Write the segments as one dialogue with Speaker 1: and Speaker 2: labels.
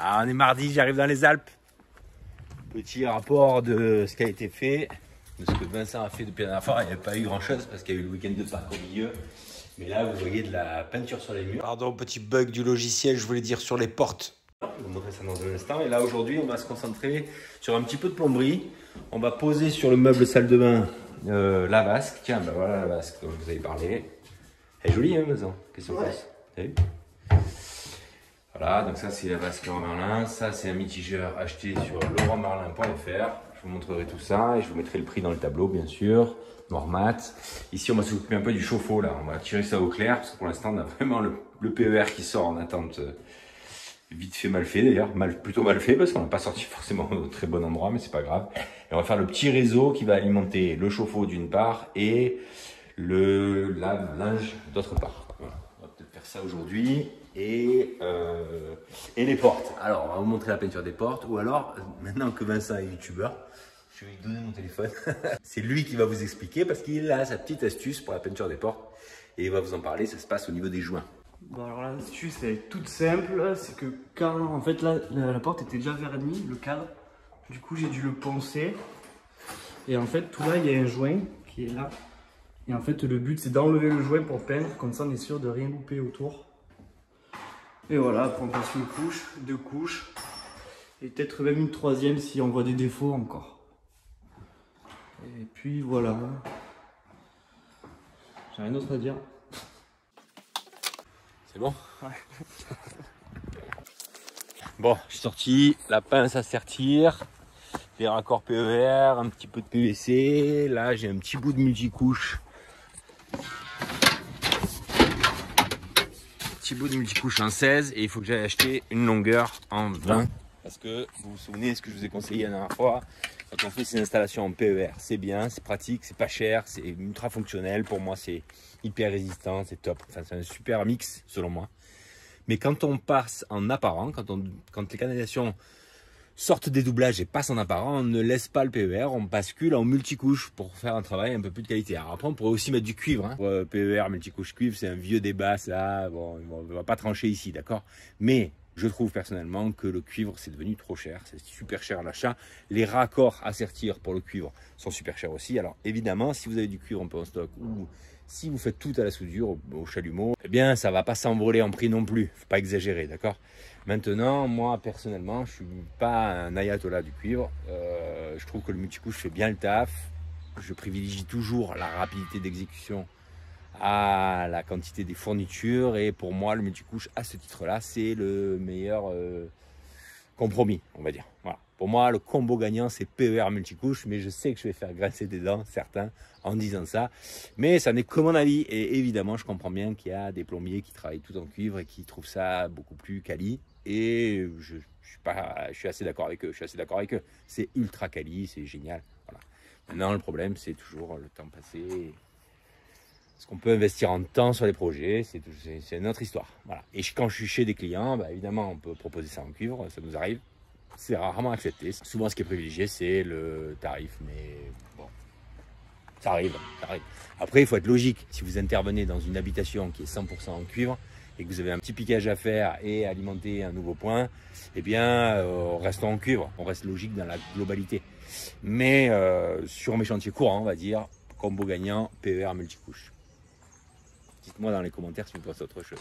Speaker 1: Ah, on est mardi, j'arrive dans les Alpes. Petit rapport de ce qui a été fait, de ce que Vincent a fait depuis la dernière fois. Il n'y avait pas eu grand chose parce qu'il y a eu le week-end de Pâques au milieu. Mais là, vous voyez de la peinture sur les murs. Pardon, petit bug du logiciel, je voulais dire sur les portes. Je vais vous montrer ça dans un instant. Et là, aujourd'hui, on va se concentrer sur un petit peu de plomberie. On va poser sur le meuble salle de bain la vasque. Tiens, ben voilà la vasque dont je vous avais parlé. Elle est jolie, hein, Vincent? Qu'est-ce que vous pensez? T'as vu? Voilà, donc ça c'est la vasque Leroy Merlin, ça c'est un mitigeur acheté sur leroymerlin.fr. Je vous montrerai tout ça et je vous mettrai le prix dans le tableau bien sûr, noir mat. Ici on va s'occuper un peu du chauffe-eau là, on va tirer ça au clair parce que pour l'instant on a vraiment le PER qui sort en attente, vite fait mal fait d'ailleurs, plutôt mal fait parce qu'on n'a pas sorti forcément au très bon endroit mais c'est pas grave. Et on va faire le petit réseau qui va alimenter le chauffe-eau d'une part et le lave-linge d'autre part. Voilà, on va peut-être faire ça aujourd'hui. Et les portes. Alors, on va vous montrer la peinture des portes. Ou alors, maintenant que Vincent est youtubeur, je vais lui donner mon téléphone. C'est lui qui va vous expliquer parce qu'il a sa petite astuce pour la peinture des portes. Et il va vous en parler, ça se passe au niveau des joints.
Speaker 2: Bon, alors l'astuce elle est toute simple. C'est que quand en fait là, la porte était déjà vernie, le cadre. Du coup, j'ai dû le poncer. Et en fait, tout là, il y a un joint qui est là. Et en fait, le but c'est d'enlever le joint pour peindre. Comme ça, on est sûr de rien louper autour. Et voilà, après on passe une couche, deux couches, et peut-être même une troisième si on voit des défauts encore. Et puis voilà. J'ai rien d'autre à dire.
Speaker 1: C'est bon? Ouais. Bon, je suis sorti, la pince à sertir, les raccords PER, un petit peu de PVC. Là, j'ai un petit bout de multicouche. Bout de multicouche en 16 et il faut que j'aille acheter une longueur en 20 parce que vous vous souvenez ce que je vous ai conseillé la dernière fois, quand on fait ces installations en PER, c'est bien, c'est pratique, c'est pas cher, c'est ultra fonctionnel, pour moi c'est hyper résistant, c'est top, enfin, c'est un super mix selon moi. Mais quand on passe en apparent, quand les canalisations sortent des doublages et passent en apparent, on ne laisse pas le PER, on bascule en multicouche pour faire un travail un peu plus de qualité. Alors après, on pourrait aussi mettre du cuivre. Hein. PER, multicouche cuivre, c'est un vieux débat, ça. Bon, on ne va pas trancher ici, d'accord? Mais je trouve personnellement que le cuivre, c'est devenu trop cher. C'est super cher à l'achat. Les raccords à sertir pour le cuivre sont super chers aussi. Alors évidemment, si vous avez du cuivre un peu en stock ou si vous faites tout à la soudure, au chalumeau, eh bien, ça ne va pas s'envoler en prix non plus. Il ne faut pas exagérer, d'accord? Maintenant, moi, personnellement, je ne suis pas un ayatollah du cuivre. Je trouve que le multicouche fait bien le taf. Je privilégie toujours la rapidité d'exécution à la quantité des fournitures. Et pour moi, le multicouche, à ce titre-là, c'est le meilleur compromis, on va dire. Voilà. Pour moi, le combo gagnant, c'est PER multicouche, mais je sais que je vais faire grincer des dents, certains, en disant ça. Mais ça n'est que mon avis. Et évidemment, je comprends bien qu'il y a des plombiers qui travaillent tout en cuivre et qui trouvent ça beaucoup plus quali. Et je suis assez d'accord avec eux. C'est ultra quali, c'est génial. Voilà. Maintenant, le problème, c'est toujours le temps passé. Est-ce qu'on peut investir en temps sur les projets? C'est une autre histoire. Voilà. Et quand je suis chez des clients, bah, évidemment, on peut proposer ça en cuivre, ça nous arrive. C'est rarement accepté. Souvent, ce qui est privilégié, c'est le tarif. Mais bon, ça arrive. Après, il faut être logique. Si vous intervenez dans une habitation qui est 100% en cuivre et que vous avez un petit piquage à faire et alimenter un nouveau point, eh bien, restons en cuivre. On reste logique dans la globalité. Mais sur mes chantiers courants, on va dire, combo gagnant, PER multicouche. Dites-moi dans les commentaires si vous pensez autre chose.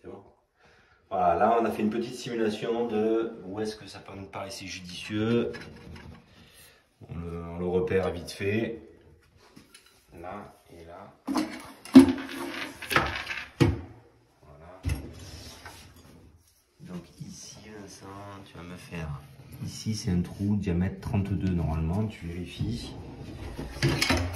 Speaker 1: C'est bon? Voilà, là on a fait une petite simulation de où est-ce que ça nous paraissait judicieux. On le repère vite fait. Là et là. Voilà. Donc ici, Vincent, tu vas me faire. Ici c'est un trou diamètre 32 normalement, tu vérifies.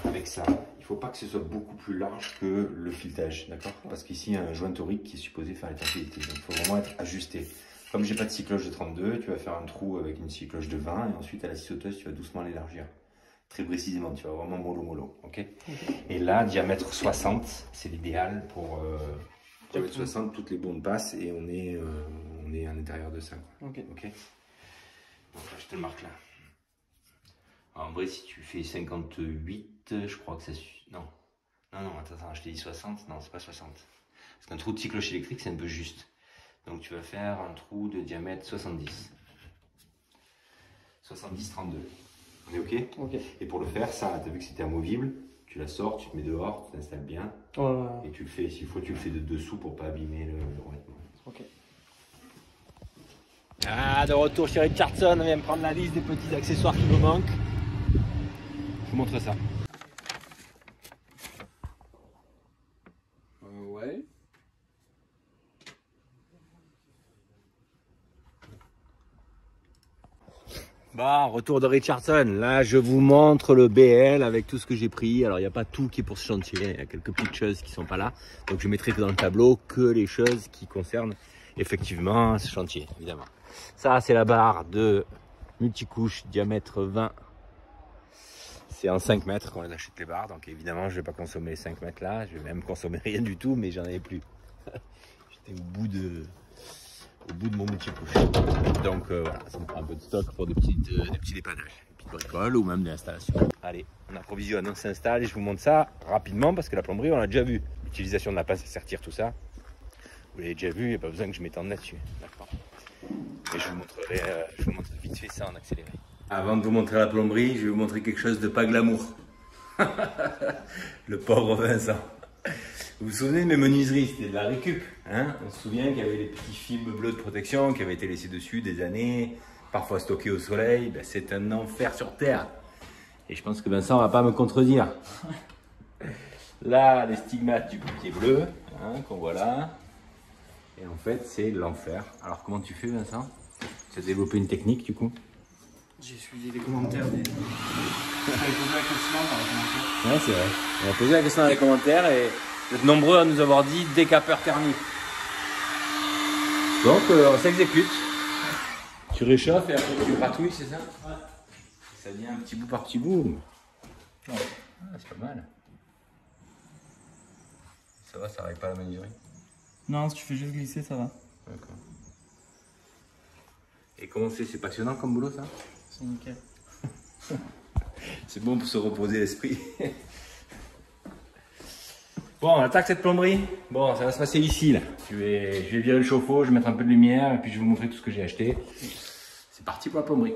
Speaker 1: Avec ça. Il ne faut pas que ce soit beaucoup plus large que le filetage, d'accord? Parce qu'ici, il y a un joint torique qui est supposé faire l'étanchéité. Donc, il faut vraiment être ajusté. Comme j'ai pas de scie cloche de 32, tu vas faire un trou avec une scie cloche de 20 et ensuite, à la scie sauteuse, tu vas doucement l'élargir. Très précisément, tu vas vraiment mollo, ok? Et là, diamètre 60, c'est l'idéal pour diamètre 60, toutes les bombes passent et on est à l'intérieur de ça. Ok. Donc là, je te le marque là. En vrai, si tu fais 58, je crois que ça suffit. Non, attends, je t'ai dit 60. Non, c'est pas 60. Parce qu'un trou de scie cloche électrique, c'est un peu juste. Donc Donc tu vas faire un trou de diamètre 70. 70-32. On est OK?
Speaker 2: Ok.
Speaker 1: Et pour le faire, ça, tu as vu que c'était amovible. Tu la sors, tu te mets dehors, tu t'installes bien.
Speaker 2: Ouais.
Speaker 1: Et tu le fais, s'il faut, tu le fais de dessous pour pas abîmer le revêtement.
Speaker 2: Ok.
Speaker 1: Ah, de retour chez Richardson, on vient me prendre la liste des petits accessoires qui me manquent. Je vous montre ça.
Speaker 2: Ouais.
Speaker 1: Bon, retour de Richardson. Là, je vous montre le BL avec tout ce que j'ai pris. Alors, il n'y a pas tout qui est pour ce chantier. Il y a quelques petites choses qui ne sont pas là. Donc, je mettrai que dans le tableau que les choses qui concernent effectivement ce chantier, évidemment. Ça, c'est la barre de multicouche diamètre 20. C'est en 5 mètres qu'on achète les barres. Donc, évidemment, je ne vais pas consommer 5 mètres là. Je vais même consommer rien du tout, mais j'en avais plus. J'étais au bout de mon multicouche. Donc voilà, ça me prend un peu de stock pour des petits dépannages, des petites bricoles ou même des installations. Allez, on approvisionne, on s'installe et je vous montre ça rapidement parce que la plomberie, on l'a déjà vu. L'utilisation de la passe à sertir, tout ça, vous l'avez déjà vu, il n'y a pas besoin que je m'étende là-dessus. D'accord. Et je vous montrerai vite fait ça en accéléré. Avant de vous montrer la plomberie, je vais vous montrer quelque chose de pas glamour. Le pauvre Vincent. Vous vous souvenez de mes menuiseries, c'était de la récup, hein? On se souvient qu'il y avait les petits films bleus de protection qui avaient été laissés dessus des années, parfois stockés au soleil. Ben, c'est un enfer sur terre. Et je pense que Vincent ne va pas me contredire. Là, les stigmates du papier bleu, hein, qu'on voit là. Et en fait, c'est l'enfer. Alors, comment tu fais, Vincent? Tu as développé une technique, du coup?
Speaker 2: J'ai suivi les commentaires des. J'avais posé la question dans les commentaires.
Speaker 1: Ouais, c'est vrai. On a posé la question dans les commentaires et vous êtes nombreux à nous avoir dit décapeur thermique. Donc, on s'exécute. Tu réchauffes et après tu gratouilles, c'est ça? Ouais. Ça vient un petit bout par petit bout. Ouais. Ah, c'est pas mal. Ça va, ça n'arrive pas à la menuiserie?
Speaker 2: Non, si tu fais juste glisser, ça va.
Speaker 1: D'accord. Et comment c'est passionnant comme boulot, ça?
Speaker 2: C'est nickel.
Speaker 1: C'est bon pour se reposer l'esprit. Bon, on attaque cette plomberie. Bon, ça va se passer ici, là. Je vais virer le chauffe-eau, je vais mettre un peu de lumière et puis je vais vous montrer tout ce que j'ai acheté. C'est parti pour la plomberie.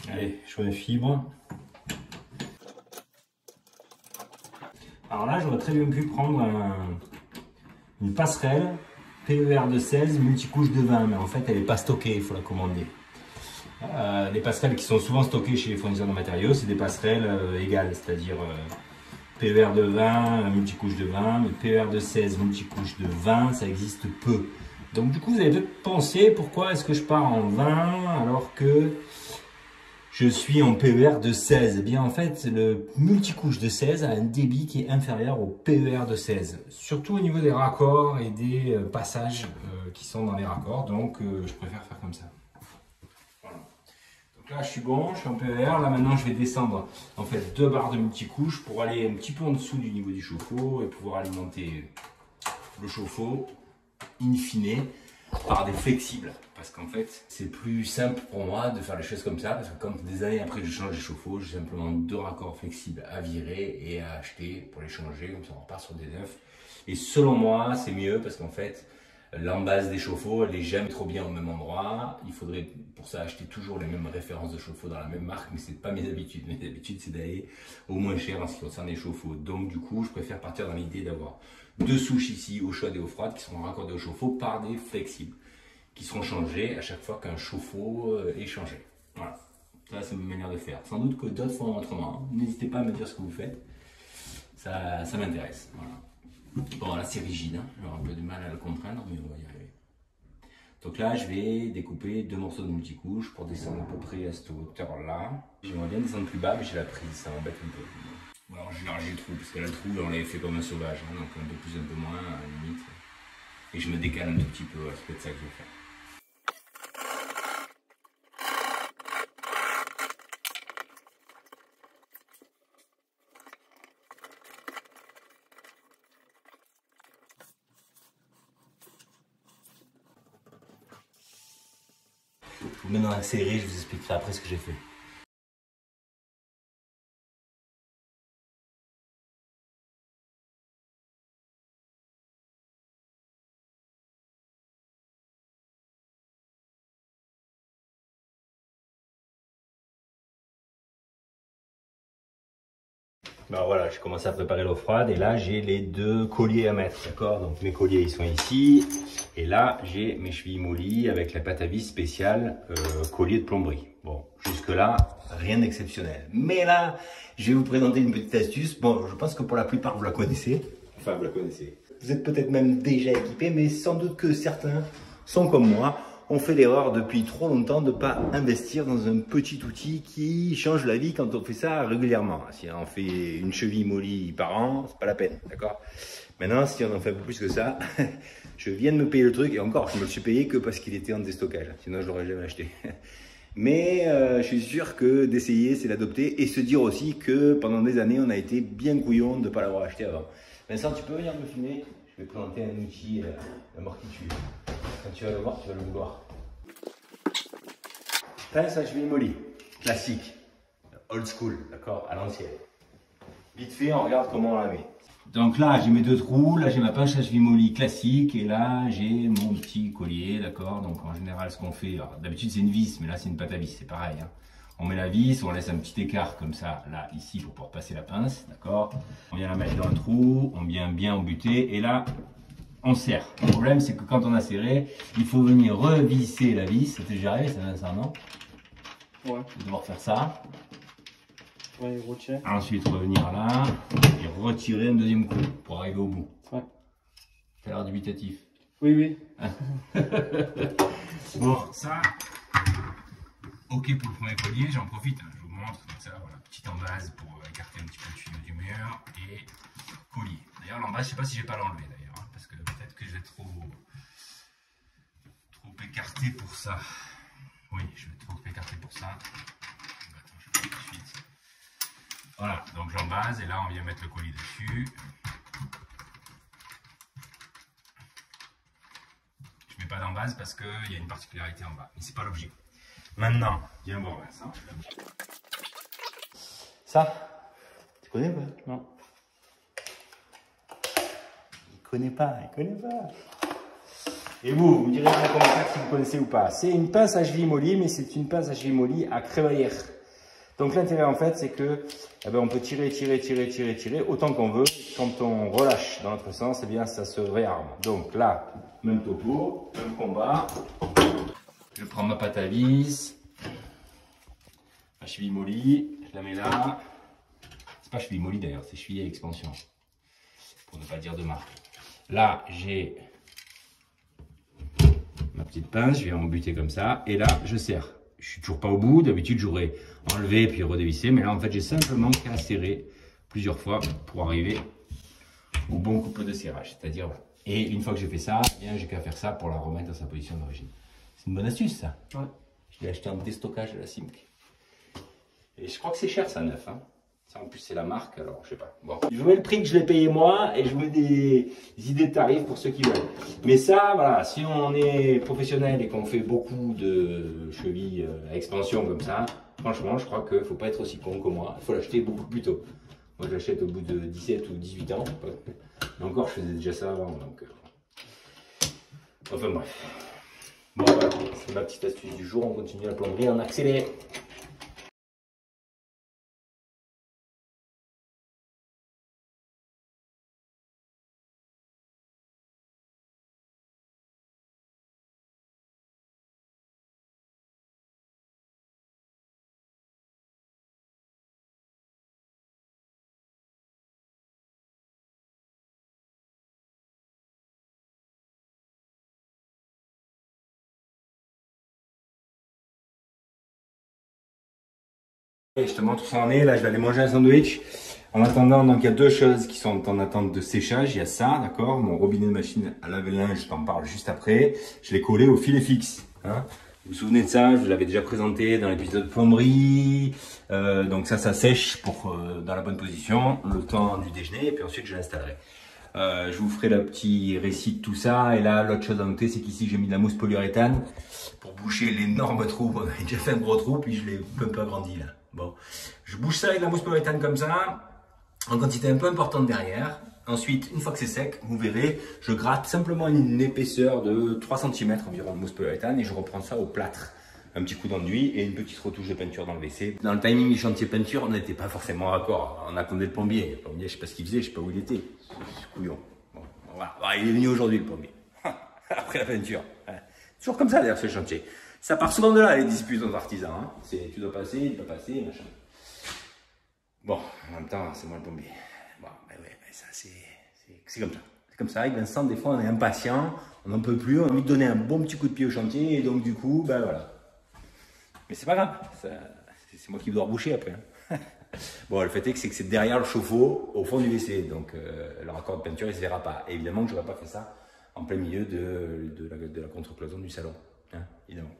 Speaker 1: Allez, je mets fibre. Alors là, j'aurais très bien pu prendre une passerelle PER de 16 multicouche de 20, mais en fait, elle n'est pas stockée, il faut la commander. Les passerelles qui sont souvent stockées chez les fournisseurs de matériaux, c'est des passerelles égales, c'est-à-dire PER de 20, multicouche de 20, mais PER de 16, multicouche de 20, ça existe peu. Donc du coup, vous avez peut-être pensé, pourquoi est-ce que je pars en 20 alors que je suis en PER de 16. Eh bien, en fait, le multicouche de 16 a un débit qui est inférieur au PER de 16. Surtout au niveau des raccords et des passages qui sont dans les raccords. Donc, je préfère faire comme ça. Voilà. Donc là, je suis bon, je suis en PER. Là, maintenant, je vais descendre en fait 2 barres de multicouche pour aller un petit peu en dessous du niveau du chauffe-eau et pouvoir alimenter le chauffe-eau in fine par des flexibles. Parce qu'en fait, c'est plus simple pour moi de faire les choses comme ça, parce que comme des années après je change les chauffe-eau, j'ai simplement 2 raccords flexibles à virer et à acheter pour les changer, comme ça on repart sur des neufs. Et selon moi, c'est mieux parce qu'en fait, l'embase des chauffe-eau, elle n'est jamais trop bien au même endroit. Il faudrait pour ça acheter toujours les mêmes références de chauffe-eau dans la même marque, mais c'est pas mes habitudes. Mes habitudes, c'est d'aller au moins cher en ce qui concerne les chauffe-eau. Donc du coup, je préfère partir dans l'idée d'avoir 2 souches ici, eau chaude et eau froide, qui seront raccordées au chauffe-eau par des flexibles, qui seront changés à chaque fois qu'un chauffe-eau est changé. Voilà, ça c'est ma manière de faire. Sans doute que d'autres font autrement. N'hésitez pas à me dire ce que vous faites, ça m'intéresse. Voilà. Bon là c'est rigide, hein. J'aurai un peu de mal à le contraindre, mais on va y arriver. Donc là je vais découper 2 morceaux de multicouche pour descendre à peu près à cette hauteur là. J'aimerais bien descendre plus bas, mais j'ai la prise, ça m'embête un peu. Bon, alors j'ai élargi le trou, parce que là le trou on l'avait fait comme un sauvage, hein, donc un peu plus, un peu moins à la limite. Et je me décale un tout petit peu, c'est peut-être ça que je vais faire. vous mets dans la série, je vous expliquerai après ce que j'ai fait. Ben voilà, j'ai commencé à préparer l'eau froide et là j'ai les 2 colliers à mettre, d'accord? Donc mes colliers ils sont ici et là j'ai mes chevilles mollies avec la pâte à vis spéciale collier de plomberie. Bon, jusque là rien d'exceptionnel. Mais là je vais vous présenter une petite astuce. Bon, je pense que pour la plupart vous la connaissez. Enfin vous la connaissez. Vous êtes peut-être même déjà équipés, mais sans doute que certains sont comme moi. On fait l'erreur depuis trop longtemps de ne pas investir dans un petit outil qui change la vie quand on fait ça régulièrement. Si on fait une cheville mollie par an, c'est pas la peine, d'accord? Maintenant, si on en fait un peu plus que ça, je viens de me payer le truc et encore, je me le suis payé que parce qu'il était en déstockage. Sinon, je l'aurais jamais acheté. Mais je suis sûr que d'essayer, c'est d'adopter et se dire aussi que pendant des années, on a été bien couillon de ne pas l'avoir acheté avant. Vincent, tu peux venir me filmer? Je vais présenter un outil, la mortitude. Quand tu vas le voir, tu vas le vouloir. Pince à cheville mollie, classique, old school, d'accord, à l'ancienne. Vite fait, on regarde comment on la met. Donc là, j'ai mes 2 trous, là j'ai ma pince à cheville mollie classique, et là j'ai mon petit collier, d'accord. Donc en général, ce qu'on fait, d'habitude c'est une vis, mais là c'est une pâte à vis, c'est pareil. Hein. On met la vis, on laisse un petit écart comme ça, là, ici, pour pouvoir passer la pince, d'accord. On vient la mettre dans le trou, on vient bien embuter, et là, on serre. Le problème, c'est que quand on a serré, il faut venir revisser la vis. Ça t'est déjà arrivé, ça, non?
Speaker 2: Ouais.
Speaker 1: De devoir faire ça.
Speaker 2: Ouais, retire.
Speaker 1: Ensuite, revenir là et retirer un deuxième coup pour arriver au bout.
Speaker 2: Ouais.
Speaker 1: T'as l'air dubitatif.
Speaker 2: Oui, oui.
Speaker 1: Bon, ça, ok pour le premier collier, j'en profite, hein, je vous montre comme ça, voilà, petite embase pour écarter un petit peu le tuyau du mur et collier. D'ailleurs, l'embase, je sais pas si je vais pas l'enlever d'ailleurs, hein, parce que peut-être que je vais trop écarté pour ça. Oui, je vais trop écarté pour ça. Attends, je vais tout de suite. Voilà, donc j'embase et là on vient mettre le collier dessus. Je mets pas d'embase parce qu'il y a une particularité en bas, mais c'est pas l'objet. Maintenant, viens voir Vincent. Ça, tu connais pas?
Speaker 2: Non.
Speaker 1: Il connaît pas. Et vous me direz dans les commentaires si vous connaissez ou pas. C'est une pince à cheville mollie, mais c'est une pince à cheville mollie à crémaillère. Donc l'intérêt en fait, c'est que on peut tirer autant qu'on veut. Quand on relâche dans l'autre sens, eh bien ça se réarme. Donc là, même topo, même combat. Je prends ma pâte à vis, ma cheville mollie, je la mets là. C'est pas cheville mollie d'ailleurs, c'est cheville à expansion, pour ne pas dire de marque. Là, j'ai ma petite pince, je vais embuter comme ça, et là, je serre. Je suis toujours pas au bout, d'habitude j'aurais enlevé puis redévissé, mais là en fait j'ai simplement qu'à serrer plusieurs fois pour arriver au bon couple de serrage. C'est-à-dire, et une fois que j'ai fait ça, eh bien j'ai qu'à faire ça pour la remettre dans sa position d'origine. C'est une bonne astuce ça.
Speaker 2: Ouais.
Speaker 1: Je l'ai acheté en déstockage à la Simc. Et je crois que c'est cher ça, neuf. Hein. Ça, en plus c'est la marque, alors je sais pas. Bon. Je vous mets le prix que je l'ai payé moi et je vous mets des idées de tarifs pour ceux qui veulent. Mais ça, voilà, si on est professionnel et qu'on fait beaucoup de chevilles à expansion comme ça, franchement, je crois qu'il ne faut pas être aussi con que moi. Il faut l'acheter beaucoup plus tôt. Moi, je l'achète au bout de 17 ou 18 ans. Mais encore, je faisais déjà ça avant. Donc, enfin bref. Bon, voilà, c'est ma petite astuce du jour. On continue la plomberie en accéléré. Et je te montre où ça en est. Là, je vais aller manger un sandwich. En attendant, donc il y a deux choses qui sont en attente de séchage. Il y a ça, d'accord, mon robinet de machine à laver le linge, je t'en parle juste après. Je l'ai collé au filet fixe. Hein. Vous vous souvenez de ça? Je vous l'avais déjà présenté dans l'épisode plomberie. Donc ça sèche pour dans la bonne position le temps du déjeuner et puis ensuite je l'installerai. Je vous ferai le petit récit de tout ça. Et là, l'autre chose à noter, c'est qu'ici, j'ai mis de la mousse polyuréthane pour boucher l'énorme trou. On avait déjà fait un gros trou, puis je l'ai un peu agrandi là. Bon, je bouche ça avec de la mousse polyuréthane comme ça, en quantité un peu importante derrière. Ensuite, une fois que c'est sec, vous verrez, je gratte simplement une épaisseur de 3 cm environ de mousse polyuréthane et je reprends ça au plâtre. Un petit coup d'enduit et une petite retouche de peinture dans le WC. Dans le timing du chantier peinture, on n'était pas forcément d'accord. On attendait le plombier. Le plombier, je sais pas ce qu'il faisait, je sais pas où il était. Couillon. Bon, voilà. Il est venu aujourd'hui, le plombier. Après la peinture. Toujours comme ça d'ailleurs, ce chantier. Ça part souvent de là, les disputes entre artisans. Hein. Tu dois passer, il doit passer, machin. Bon, en même temps, c'est moi le plombier. Bon, ben ouais, ben ça, c'est comme ça. C'est comme ça. Avec Vincent, des fois, on est impatient, on n'en peut plus, on a envie de donner un bon petit coup de pied au chantier, et donc, du coup, ben voilà. Mais c'est pas grave, c'est moi qui dois reboucher après. Hein. Bon, le fait est que c'est derrière le chauffe-eau, au fond du WC, donc le raccord de peinture, il se verra pas. Et évidemment que je n'aurais pas fait ça en plein milieu de la contre-cloison du salon, hein, évidemment.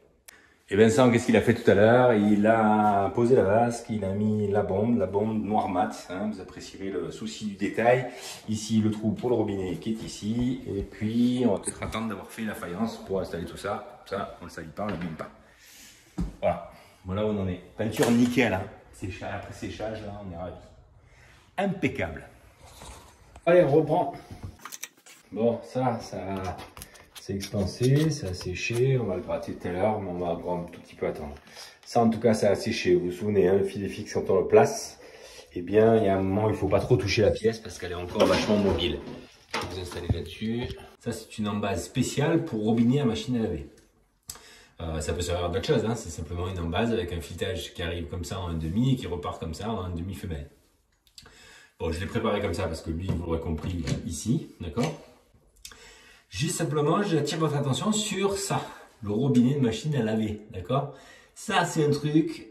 Speaker 1: Et Vincent, qu'est-ce qu'il a fait tout à l'heure? Il a posé la vasque, il a mis la bombe noir mat. Hein, vous apprécierez le souci du détail. Ici, le trou pour le robinet qui est ici. Et puis, on va peut-être attendre d'avoir fait la faïence pour installer tout ça. Ça, on ne le salit pas, on ne l'abîme pas. Voilà où on en est. Peinture nickel. Hein. Après séchage, là, on est ravis. Impeccable. Allez, on reprend. Bon, ça c'est expansé, ça a séché, on va le gratter tout à l'heure, mais on va encore un tout petit peu attendre. Ça en tout cas, ça a séché, vous vous souvenez, hein, le filet fixe quand on le place, eh bien il y a un moment où il ne faut pas trop toucher la pièce parce qu'elle est encore vachement mobile. Je vais vous installer là-dessus. Ça c'est une embase spéciale pour robinet à machine à laver. Ça peut servir d'autre chose, hein, c'est simplement une embase avec un filetage qui arrive comme ça en 1,5 et qui repart comme ça en 1,5 femelle. Bon, je l'ai préparé comme ça parce que lui, vous l'aurez compris, ici, d'accord? Simplement, j'attire votre attention sur ça, le robinet de machine à laver, d'accord? Ça, c'est un truc,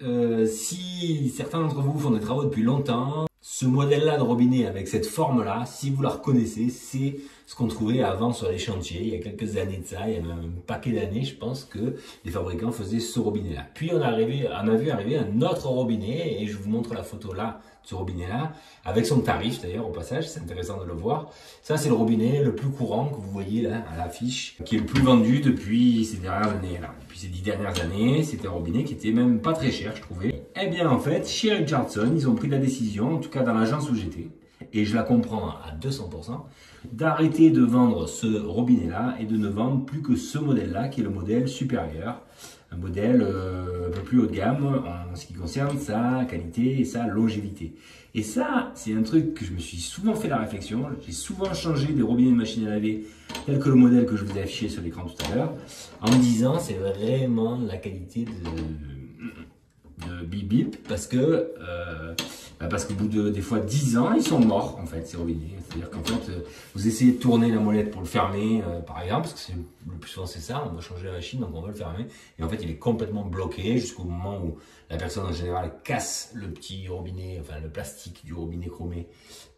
Speaker 1: si certains d'entre vous font des travaux depuis longtemps, ce modèle-là de robinet avec cette forme-là, si vous la reconnaissez, c'est ce qu'on trouvait avant sur les chantiers, il y a quelques années de ça, il y a même un paquet d'années, je pense que les fabricants faisaient ce robinet-là. Puis on a vu arriver un autre robinet, et je vous montre la photo là, de ce robinet-là, avec son tarif d'ailleurs au passage, c'est intéressant de le voir. Ça c'est le robinet le plus courant que vous voyez là à l'affiche, qui est le plus vendu depuis ces dernières années. Là. Depuis ces 10 dernières années, c'était un robinet qui était même pas très cher, je trouvais. Eh bien en fait, chez Richardson, ils ont pris la décision, en tout cas dans l'agence où j'étais, et je la comprends à 200%, d'arrêter de vendre ce robinet-là et de ne vendre plus que ce modèle-là, qui est le modèle supérieur, un modèle un peu plus haut de gamme en ce qui concerne sa qualité et sa longévité. Et ça, c'est un truc que je me suis souvent fait la réflexion, j'ai souvent changé des robinets de machine à laver, tel que le modèle que je vous ai affiché sur l'écran tout à l'heure, en me disant c'est vraiment de la qualité de bip bip, parce que qu'au bout de des fois 10 ans, ils sont morts en fait ces robinets. C'est-à-dire qu'en fait, vous essayez de tourner la molette pour le fermer, par exemple, parce que c'est le plus souvent c'est ça, on doit changer la machine, donc on va le fermer, et en fait il est complètement bloqué jusqu'au moment où la personne en général casse le petit robinet, enfin le plastique du robinet chromé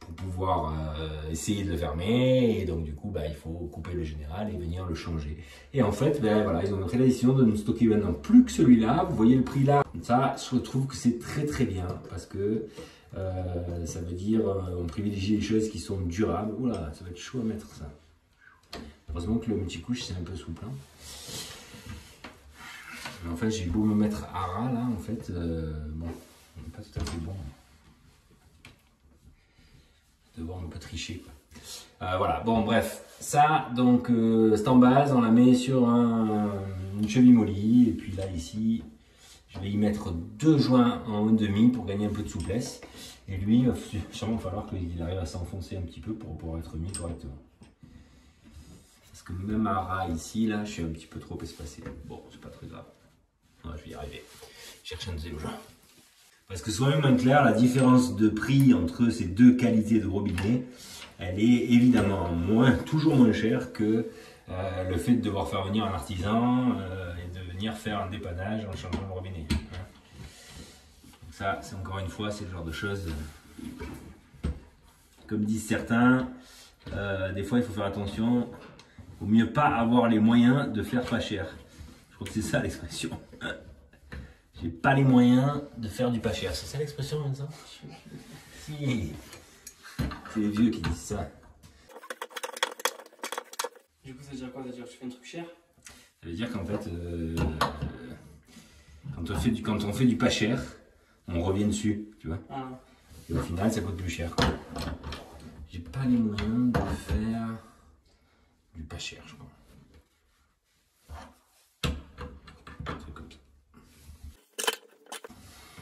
Speaker 1: pour pouvoir essayer de le fermer, et donc du coup il faut couper le général et venir le changer. Et en fait, voilà, ils ont pris la décision de ne stocker maintenant plus que celui-là. Vous voyez le prix là, ça je trouve que c'est très très bien, parce que ça veut dire on privilégie les choses qui sont durables. Oula, ça va être chaud à mettre ça. Heureusement que le multicouche c'est un peu souple. Hein. Mais en fait, j'ai beau me mettre à ras là, en fait, bon, on n'est pas tout à fait bon. Devoir un peu tricher quoi. Voilà, bon bref, ça donc cette embase, on la met sur une cheville molly, et puis là ici, je vais y mettre 2 joints en 1,5 pour gagner un peu de souplesse. Et lui, il va sûrement falloir qu'il arrive à s'enfoncer un petit peu pour pouvoir être mis correctement. Parce que même à ras ici, là, je suis un petit peu trop espacé. Bon, c'est pas très grave. Ouais, je vais y arriver. Je cherche un deuxième joint. Parce que soyons même clair, la différence de prix entre ces deux qualités de robinet, elle est évidemment toujours moins chère que le fait de devoir faire venir un artisan et de venir faire un dépannage en changeant le robinet. Hein. Donc ça, c'est encore une fois, c'est le genre de choses, comme disent certains, des fois il faut faire attention, il vaut mieux pas avoir les moyens de faire pas cher. Je crois que c'est ça l'expression. J'ai pas les moyens de faire du pas cher. C'est ça l'expression, Vincent? Si. C'est les vieux qui disent ça.
Speaker 2: Du coup, ça veut dire quoi? Ça veut dire que tu fais un truc cher?
Speaker 1: Ça veut dire qu'en fait, quand on fait du pas cher, on revient dessus, tu vois.
Speaker 2: Ah.
Speaker 1: Et au final, ça coûte plus cher. J'ai pas les moyens de faire du pas cher, je crois. C'est comme ça.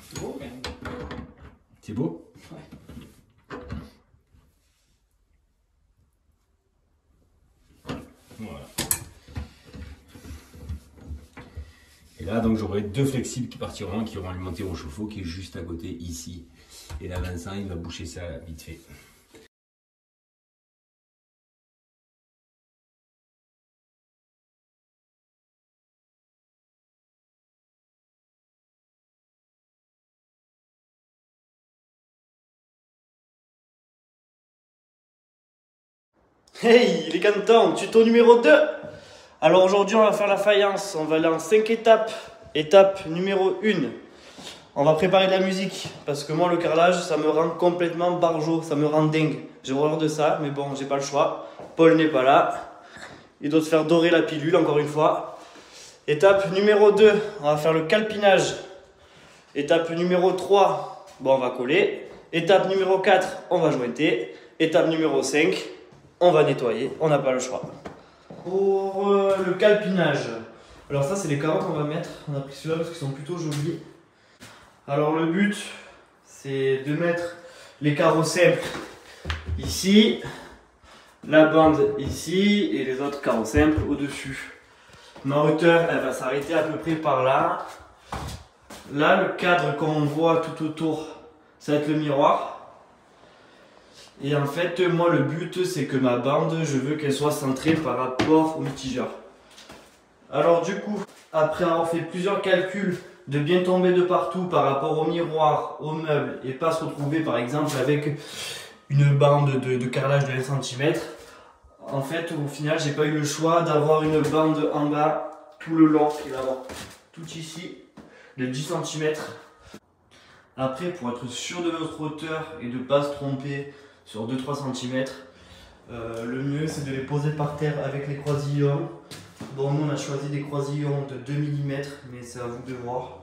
Speaker 2: C'est beau, quand même.
Speaker 1: C'est beau?
Speaker 2: Ouais.
Speaker 1: Voilà. Et là, donc, j'aurai 2 flexibles qui partiront, qui auront alimenté au chauffe-eau, qui est juste à côté ici. Et là, Vincent, il va boucher ça vite fait.
Speaker 2: Hey, les cantons, tuto numéro 2. Alors aujourd'hui, on va faire la faïence. On va aller en 5 étapes. Étape numéro 1. On va préparer de la musique. Parce que moi, le carrelage, ça me rend complètement barjot. Ça me rend dingue. J'ai horreur de ça, mais bon, j'ai pas le choix. Paul n'est pas là. Il doit se faire dorer la pilule, encore une fois. Étape numéro 2. On va faire le calpinage. Étape numéro 3. Bon, on va coller. Étape numéro 4. On va jointer. Étape numéro 5. On va nettoyer, on n'a pas le choix. Pour le calpinage, alors ça c'est les carottes qu'on va mettre. On a pris celui-là parce qu'ils sont plutôt jolis. Alors le but c'est de mettre les carreaux simples ici, la bande ici et les autres carreaux simples au-dessus. Ma hauteur elle va s'arrêter à peu près par là. Là le cadre qu'on voit tout autour ça va être le miroir. Et en fait, moi le but c'est que ma bande, je veux qu'elle soit centrée par rapport au mitigeur. Alors du coup, après avoir fait plusieurs calculs de bien tomber de partout par rapport au miroir, au meuble et pas se retrouver par exemple avec une bande de carrelage de 1 cm, en fait au final j'ai pas eu le choix d'avoir une bande en bas tout le long qui va avoir tout ici de 10 cm. Après pour être sûr de votre hauteur et de ne pas se tromper sur 2-3 cm. Le mieux c'est de les poser par terre avec les croisillons. Bon, nous on a choisi des croisillons de 2 mm, mais c'est à vous de voir.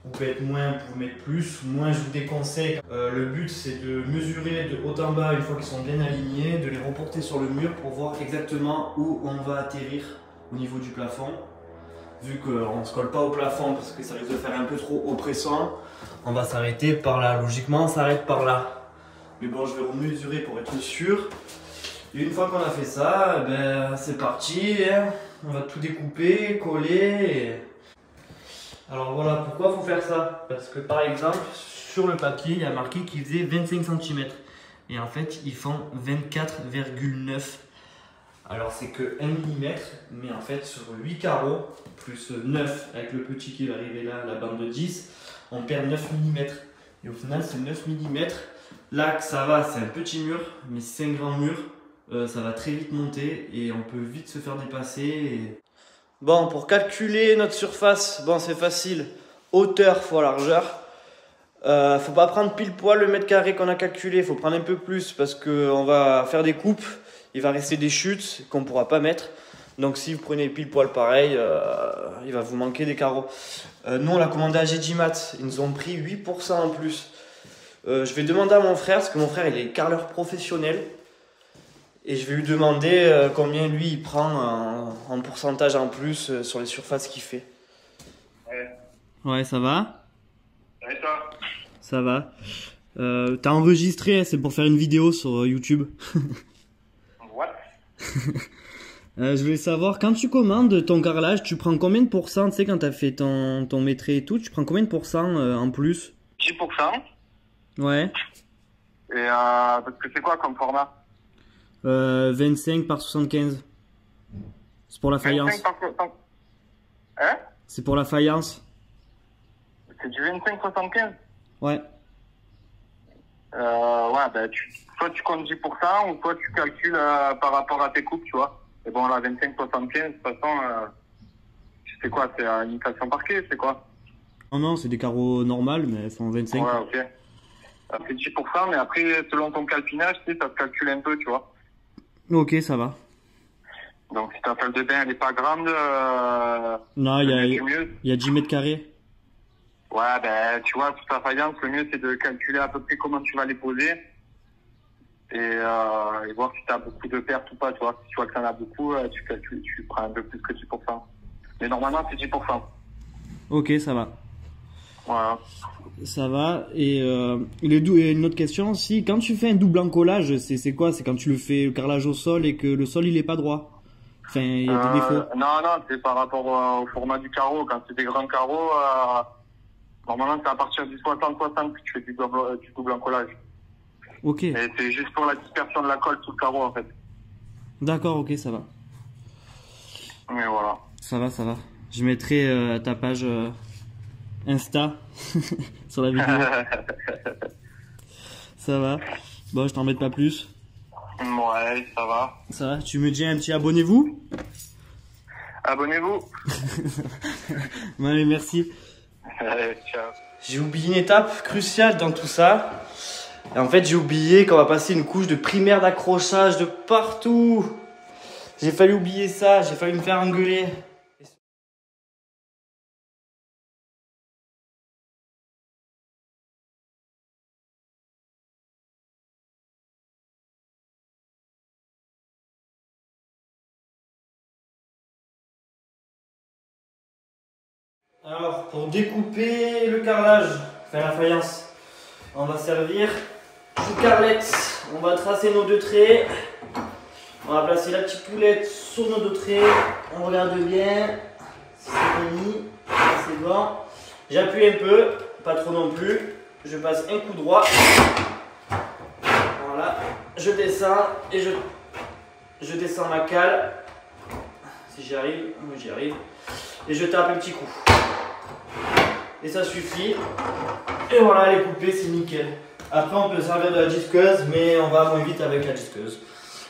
Speaker 2: Vous pouvez être moins, vous pouvez mettre plus. Moins je vous déconseille. Le but c'est de mesurer de haut en bas une fois qu'ils sont bien alignés, de les reporter sur le mur pour voir exactement où on va atterrir au niveau du plafond. Vu qu'on ne se colle pas au plafond parce que ça risque de faire un peu trop oppressant, on va s'arrêter par là. Logiquement on s'arrête par là. Mais bon, je vais remesurer pour être sûr. Et une fois qu'on a fait ça, ben, c'est parti. On va tout découper, coller. Alors voilà, pourquoi il faut faire ça? Parce que par exemple, sur le papier, il y a marqué qu'il faisait 25 cm. Et en fait, ils font 24,9. Alors c'est que 1 mm, mais en fait sur 8 carreaux, plus 9 avec le petit qui va arriver là, la bande de 10, on perd 9 mm. Et au final, c'est 9 mm. Là que ça va, c'est un petit mur, mais si c'est un grand mur, ça va très vite monter et on peut vite se faire dépasser. Bon, pour calculer notre surface, bon c'est facile, hauteur fois largeur. Faut pas prendre pile poil le mètre carré qu'on a calculé, faut prendre un peu plus parce qu'on va faire des coupes, il va rester des chutes qu'on pourra pas mettre. Donc si vous prenez pile poil pareil, il va vous manquer des carreaux. Nous on l'a commandé à GGMat, ils nous ont pris 8% en plus. Je vais demander à mon frère, parce que mon frère il est carreleur professionnel. Et je vais lui demander combien lui il prend en pourcentage en plus sur les surfaces qu'il fait.
Speaker 3: Ouais.
Speaker 2: Ouais, ça va?
Speaker 3: Et toi?
Speaker 2: Ça va. T'as enregistré, c'est pour faire une vidéo sur YouTube.
Speaker 3: What?
Speaker 2: Je voulais savoir, quand tu commandes ton carrelage, tu prends combien de pourcents? Tu sais, quand t'as fait ton maîtrise et tout, tu prends combien de pourcents en plus?
Speaker 3: 10%.
Speaker 2: Ouais.
Speaker 3: Et parce que c'est quoi comme format?
Speaker 2: 25 par 75. C'est pour la faïence.
Speaker 3: 25 par... Hein?
Speaker 2: C'est pour la faïence.
Speaker 3: C'est du 25-75?
Speaker 2: Ouais.
Speaker 3: Ouais, ben soit tu comptes 10% ou soit tu calcules par rapport à tes coupes, tu vois. Et bon, là, 25-75, de toute façon, c'est quoi? C'est une imitation parquet, c'est quoi?
Speaker 2: Non, c'est des carreaux normales, mais elles font 25.
Speaker 3: Ouais, ok. C'est 10%, mais après, selon ton calpinage, tu sais, ça se calcule un peu, tu vois.
Speaker 2: Ok, ça va.
Speaker 3: Donc si ta salle de bain elle est pas grande,
Speaker 2: Non, il
Speaker 3: le mieux.
Speaker 2: y a 10 mètres carrés.
Speaker 3: Ouais, ben tu vois, toute ta faïence, le mieux c'est de calculer à peu près comment tu vas les poser et voir si tu as beaucoup de pertes ou pas. Tu vois, si tu vois que tu en as beaucoup, tu calcules, tu prends un peu plus que 10%. Mais normalement c'est 10%.
Speaker 2: Ok, ça va.
Speaker 3: Voilà.
Speaker 2: Ça va. Et une autre question aussi, quand tu fais un double encollage, c'est quoi? C'est quand tu le fais le carrelage au sol et que le sol il est pas droit. Enfin, il y a des défauts.
Speaker 3: Non, c'est par rapport au format du carreau. Quand c'est des grands carreaux, normalement c'est à partir du 60-60 que tu fais du double encollage.
Speaker 2: Ok.
Speaker 3: Et c'est juste pour la dispersion de la colle sous le carreau en fait.
Speaker 2: D'accord, ok, ça va.
Speaker 3: Mais voilà.
Speaker 2: Ça va, ça va. Je mettrai ta page Insta sur la vidéo. Ça va. Bon, je t'embête pas plus.
Speaker 3: Ouais, ça va.
Speaker 2: Ça va. Tu me dis un petit abonnez-vous?
Speaker 3: Abonnez-vous.
Speaker 2: Bon, allez, merci.
Speaker 3: Allez, ciao.
Speaker 2: J'ai oublié une étape cruciale dans tout ça. Et en fait, j'ai oublié qu'on va passer une couche de primaire d'accrochage de partout. J'ai failli oublier ça, j'ai failli me faire engueuler. Alors, pour découper le carrelage, enfin la faïence, on va servir une carrelette. On va tracer nos deux traits. On va placer la petite poulette sur nos deux traits. On regarde bien si c'est mis. C'est bon. J'appuie un peu, pas trop non plus. Je passe un coup droit. Voilà. Je descends et je descends ma cale. Si j'y arrive, oui j'y arrive. Et je tape un petit coup. Et ça suffit. Et voilà, elle est coupée, c'est nickel. Après, on peut servir de la disqueuse, mais on va moins vite avec la disqueuse.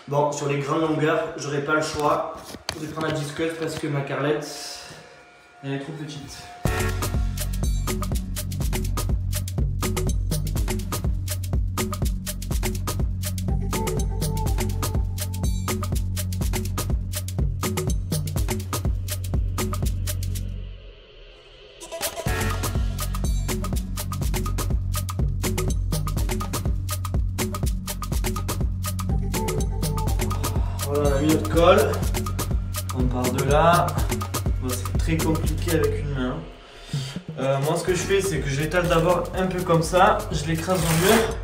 Speaker 2: Bon, sur les grandes longueurs, j'aurai pas le choix de prendre la disqueuse parce que ma carrelette, elle est trop petite. Voilà, on a mis notre colle. On part de là. Bon, c'est très compliqué avec une main. Moi, ce que je fais, c'est que je l'étale d'abord un peu comme ça. Je l'écrase au mur.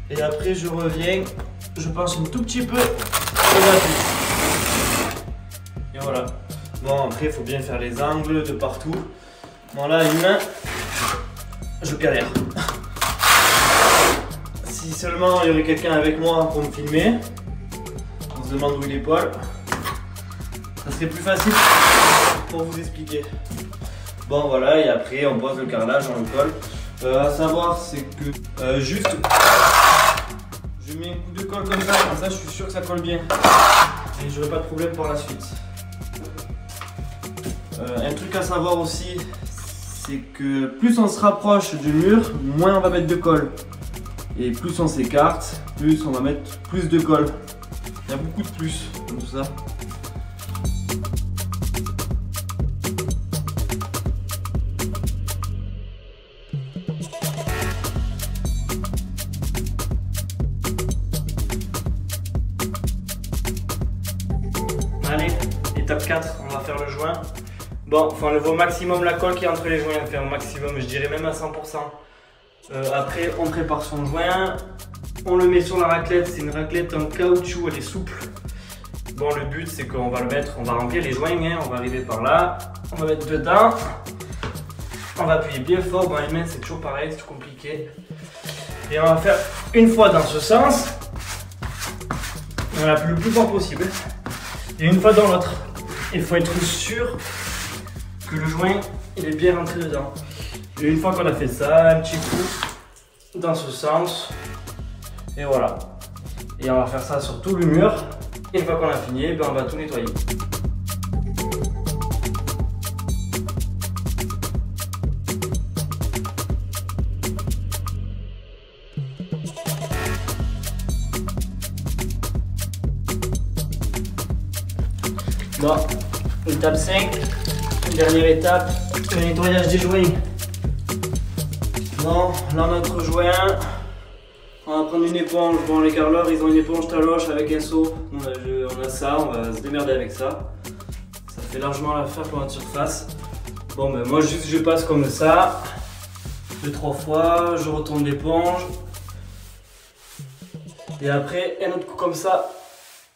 Speaker 2: Et après, je reviens. Je penche un tout petit peu. Et j'appuie. Et voilà. Bon, après, il faut bien faire les angles de partout. Bon, là, une main, je galère. Si seulement il y aurait quelqu'un avec moi pour me filmer. On se demande où il est Paul. Ça serait plus facile pour vous expliquer. Bon voilà, et après on pose le carrelage, on le colle. À savoir c'est que juste je mets un coup de colle comme ça je suis sûr que ça colle bien. Et j'aurai pas de problème par la suite. Un truc à savoir aussi, c'est que plus on se rapproche du mur, moins on va mettre de colle. Et plus on s'écarte, plus on va mettre plus de colle. Il y a beaucoup de plus dans tout ça. Allez, étape 4, on va faire le joint. Bon, faut enlever au maximum la colle qui est entre les joints, enfin au maximum, je dirais même à 100%. Après, on prépare son joint. On le met sur la raclette, c'est une raclette en caoutchouc, elle est souple. Bon, le but c'est qu'on va le mettre, on va remplir les joints, hein, on va arriver par là, on va mettre dedans, on va appuyer bien fort, bon les mains c'est toujours pareil, c'est toujours compliqué. Et on va faire une fois dans ce sens, on appuie le plus fort possible, et une fois dans l'autre. Il faut être sûr que le joint il est bien rentré dedans. Et une fois qu'on a fait ça, un petit coup dans ce sens. Et voilà. Et on va faire ça sur tout le mur. Et une fois qu'on a fini, ben on va tout nettoyer. Bon, étape 5, dernière étape, le nettoyage des joints. Bon, là notre joint, on va prendre une éponge. Bon, les carreleurs ils ont une éponge taloche avec un seau. On a ça, on va se démerder avec ça. Ça fait largement l'affaire pour notre surface. Bon, ben moi juste je passe comme ça, 2-3 fois, je retourne l'éponge. Et après, un autre coup comme ça,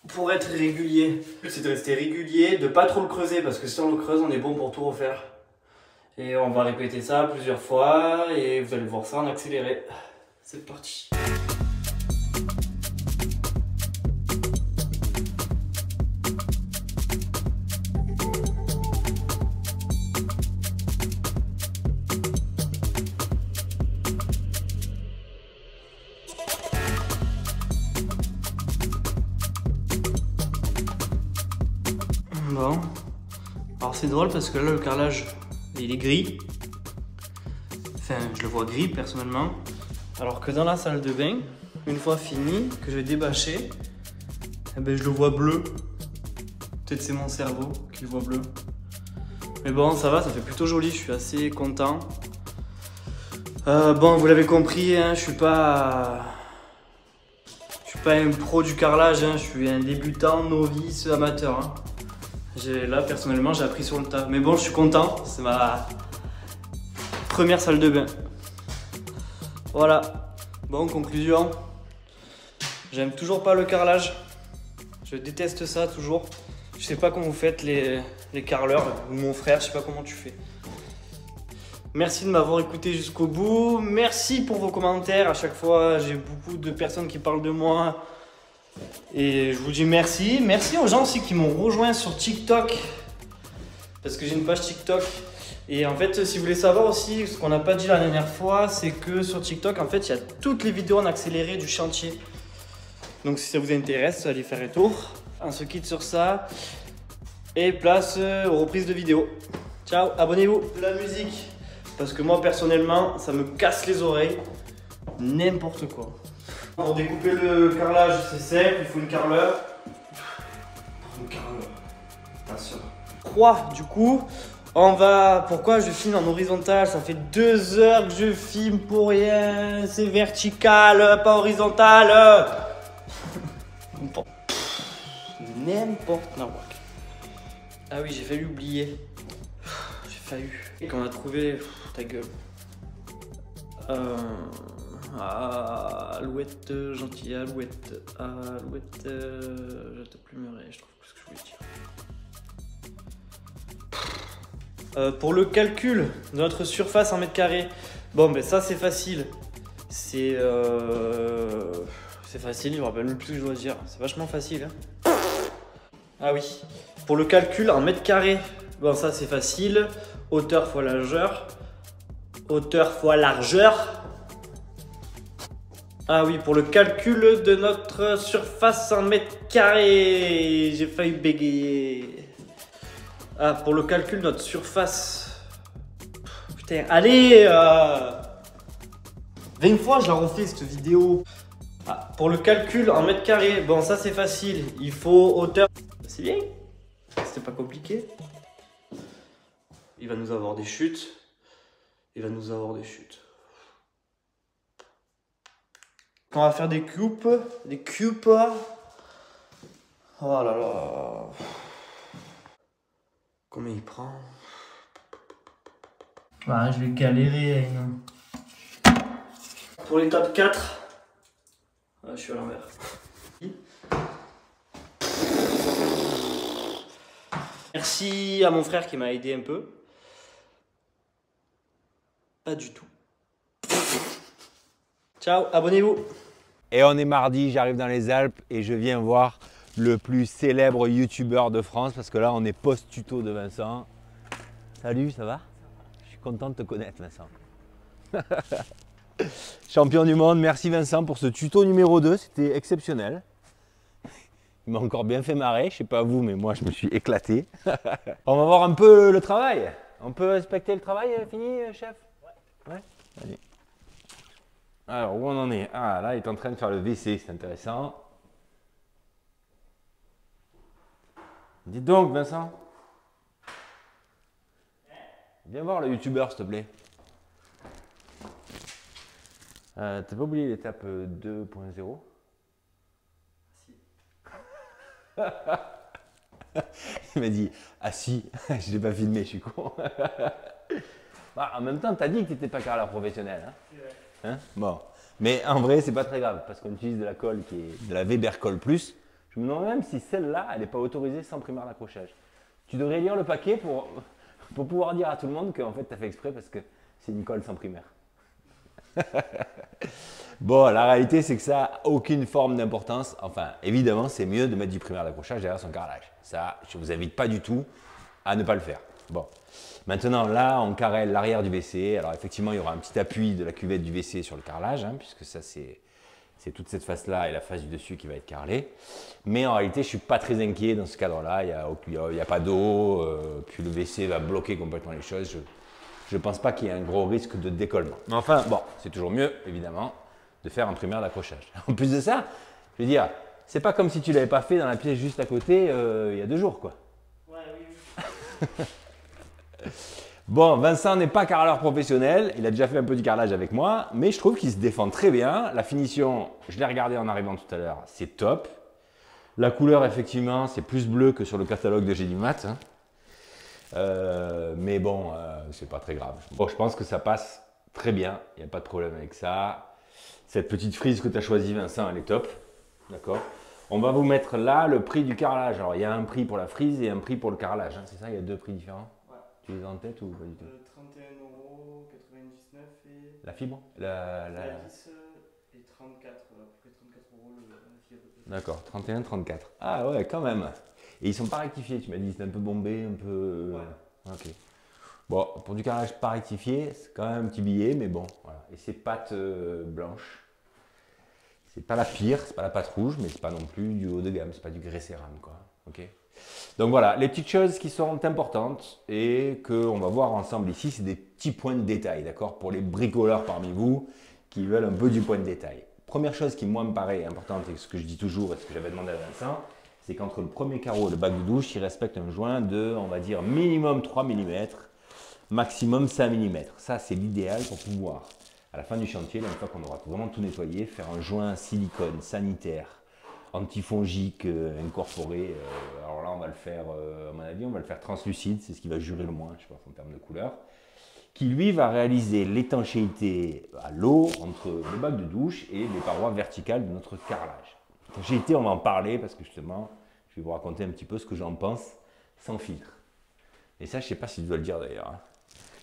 Speaker 2: pour être régulier. Le but c'est de rester régulier, de pas trop le creuser, parce que si on le creuse, on est bon pour tout refaire. Et on va répéter ça plusieurs fois, et vous allez voir ça en accéléré. C'est parti. Bon, alors c'est drôle parce que là le carrelage il est gris, enfin je le vois gris personnellement, alors que dans la salle de bain, une fois fini, que je vais débâcher, eh ben, je le vois bleu. Peut-être c'est mon cerveau qui le voit bleu. Mais bon ça va, ça fait plutôt joli, je suis assez content. Bon vous l'avez compris, hein, je suis pas un pro du carrelage, hein, je suis un débutant, novice, amateur. Hein. Là, personnellement, j'ai appris sur le tas. Mais bon, je suis content. C'est ma première salle de bain. Voilà. Bon, conclusion. J'aime toujours pas le carrelage. Je déteste ça, toujours. Je sais pas comment vous faites les carreleurs. Ou mon frère, je sais pas comment tu fais. Merci de m'avoir écouté jusqu'au bout. Merci pour vos commentaires. À chaque fois, j'ai beaucoup de personnes qui parlent de moi. Et je vous dis merci. Merci aux gens aussi qui m'ont rejoint sur TikTok. Parce que j'ai une page TikTok. Et en fait, si vous voulez savoir aussi, ce qu'on n'a pas dit la dernière fois, c'est que sur TikTok, en fait, il y a toutes les vidéos en accéléré du chantier. Donc si ça vous intéresse, allez faire un tour. On se quitte sur ça. Et place aux reprises de vidéos. Ciao, abonnez-vous. De la musique. Parce que moi, personnellement, ça me casse les oreilles. N'importe quoi. Pour découper le carrelage, c'est simple, il faut une carreleur. Une carreleur. Attention. 3, du coup, on va. Pourquoi je filme en horizontal? Ça fait 2 heures que je filme pour rien. C'est vertical, pas horizontal. N'importe quoi. Ah oui, j'ai failli oublier. J'ai failli. Et qu'on a trouvé. Ta gueule. Alouette, gentille alouette, alouette, je te plumerai, je trouve plus ce que je voulais dire. Pour le calcul de notre surface en mètres carrés, bon ben ça c'est facile, c'est facile, je me rappelle même plus ce que je dois dire, c'est vachement facile. Hein. Ah oui, pour le calcul en mètres carrés, bon ça c'est facile, hauteur fois largeur, hauteur fois largeur. Ah oui, pour le calcul de notre surface en mètres carrés, j'ai failli bégayer. Ah, pour le calcul de notre surface. Putain, allez 20 fois je la refais cette vidéo. Ah, pour le calcul en mètres carrés, bon ça c'est facile, il faut hauteur. C'est bien, c'était pas compliqué. Il va nous avoir des chutes. Il va nous avoir des chutes. On va faire des coupes, Oh là là. Combien il prend? Ah, je vais galérer. Pour l'étape 4. Ah, je suis à l'envers. Merci à mon frère qui m'a aidé un peu. Pas du tout. Ciao, abonnez-vous.
Speaker 1: Et on est mardi, j'arrive dans les Alpes et je viens voir le plus célèbre youtubeur de France parce que là on est post-tuto de Vincent. Salut, ça va? Je suis content de te connaître Vincent. Champion du monde, merci Vincent pour ce tuto numéro 2, c'était exceptionnel. Il m'a encore bien fait marrer, je sais pas vous mais moi je me suis éclaté. On va voir un peu le travail. On peut respecter le travail fini chef? Ouais. Allez. Alors, où on en est? Ah, là, il est en train de faire le WC, c'est intéressant. Dis donc, Vincent. Viens voir le youtubeur, s'il te plaît. T'as pas oublié l'étape 2.0? Il m'a dit, ah si, je l'ai pas filmé, je suis con. Bah, en même temps, t'as dit que t'étais pas carreleur professionnel. Hein? Bon. Mais en vrai, c'est pas très grave, parce qu'on utilise de la colle qui est de la Weber Colle Plus. Je me demande même si celle-là, elle n'est pas autorisée sans primaire d'accrochage. Tu devrais lire le paquet pour pouvoir dire à tout le monde qu'en fait, tu as fait exprès parce que c'est une colle sans primaire. Bon, la réalité, c'est que ça n'a aucune forme d'importance. Enfin, évidemment, c'est mieux de mettre du primaire d'accrochage derrière son carrelage. Ça, je ne vous invite pas du tout à ne pas le faire. Bon. Maintenant, là, on carrelle l'arrière du WC. Alors, effectivement, il y aura un petit appui de la cuvette du WC sur le carrelage, hein, puisque ça, c'est toute cette face-là et la face du dessus qui va être carrelée. Mais en réalité, je ne suis pas très inquiet dans ce cadre-là. Il n'y a pas d'eau, puis le WC va bloquer complètement les choses. Je ne pense pas qu'il y ait un gros risque de décollement. Mais enfin, bon, c'est toujours mieux, évidemment, de faire un primaire d'accrochage. En plus de ça, je veux dire, c'est pas comme si tu ne l'avais pas fait dans la pièce juste à côté il y a 2 jours, quoi.
Speaker 2: Ouais, oui.
Speaker 1: Bon, Vincent n'est pas carreleur professionnel, il a déjà fait un peu du carrelage avec moi, mais je trouve qu'il se défend très bien. La finition, je l'ai regardé en arrivant tout à l'heure, c'est top. La couleur, effectivement, c'est plus bleu que sur le catalogue de Gédimat. Hein. Mais bon, c'est pas très grave. Bon, je pense que ça passe très bien, il n'y a pas de problème avec ça. Cette petite frise que tu as choisie, Vincent, elle est top. D'accord. On va vous mettre là le prix du carrelage. Alors, il y a un prix pour la frise et un prix pour le carrelage. Hein. C'est ça, il y a 2 prix différents. Tu les as en tête ou pas du tout?
Speaker 2: 31,99 € et...
Speaker 1: La fibre
Speaker 2: la vis et 34, à peu près 34 € la fibre.
Speaker 1: D'accord, 31, 34. Ah ouais, quand même. Et ils sont pas rectifiés, tu m'as dit, c'est un peu bombé, un peu...
Speaker 2: Ouais.
Speaker 1: Ok. Bon, pour du carrelage pas rectifié, c'est quand même un petit billet, mais bon, voilà. Et c'est pâte blanche. C'est pas la pire, c'est pas la pâte rouge, mais c'est pas non plus du haut de gamme, c'est pas du grès cérame, quoi. Ok. Donc voilà, les petites choses qui sont importantes et qu'on va voir ensemble ici, c'est des petits points de détail, d'accord, pour les bricoleurs parmi vous qui veulent un peu du point de détail. Première chose qui, moi, me paraît importante et ce que je dis toujours et ce que j'avais demandé à Vincent, c'est qu'entre le premier carreau et le bac de douche, il respecte un joint de, on va dire, minimum 3 mm, maximum 5 mm. Ça, c'est l'idéal pour pouvoir, à la fin du chantier, une fois qu'on aura vraiment tout nettoyé, faire un joint silicone sanitaire antifongique incorporé. Alors là, on va le faire, à mon avis, on va le faire translucide, c'est ce qui va jurer le moins, je pense, en termes de couleur, qui lui va réaliser l'étanchéité à l'eau entre le bac de douche et les parois verticales de notre carrelage. L'étanchéité, on va en parler parce que justement, je vais vous raconter un petit peu ce que j'en pense sans filtre. Et ça, je ne sais pas si je dois le dire d'ailleurs. Hein.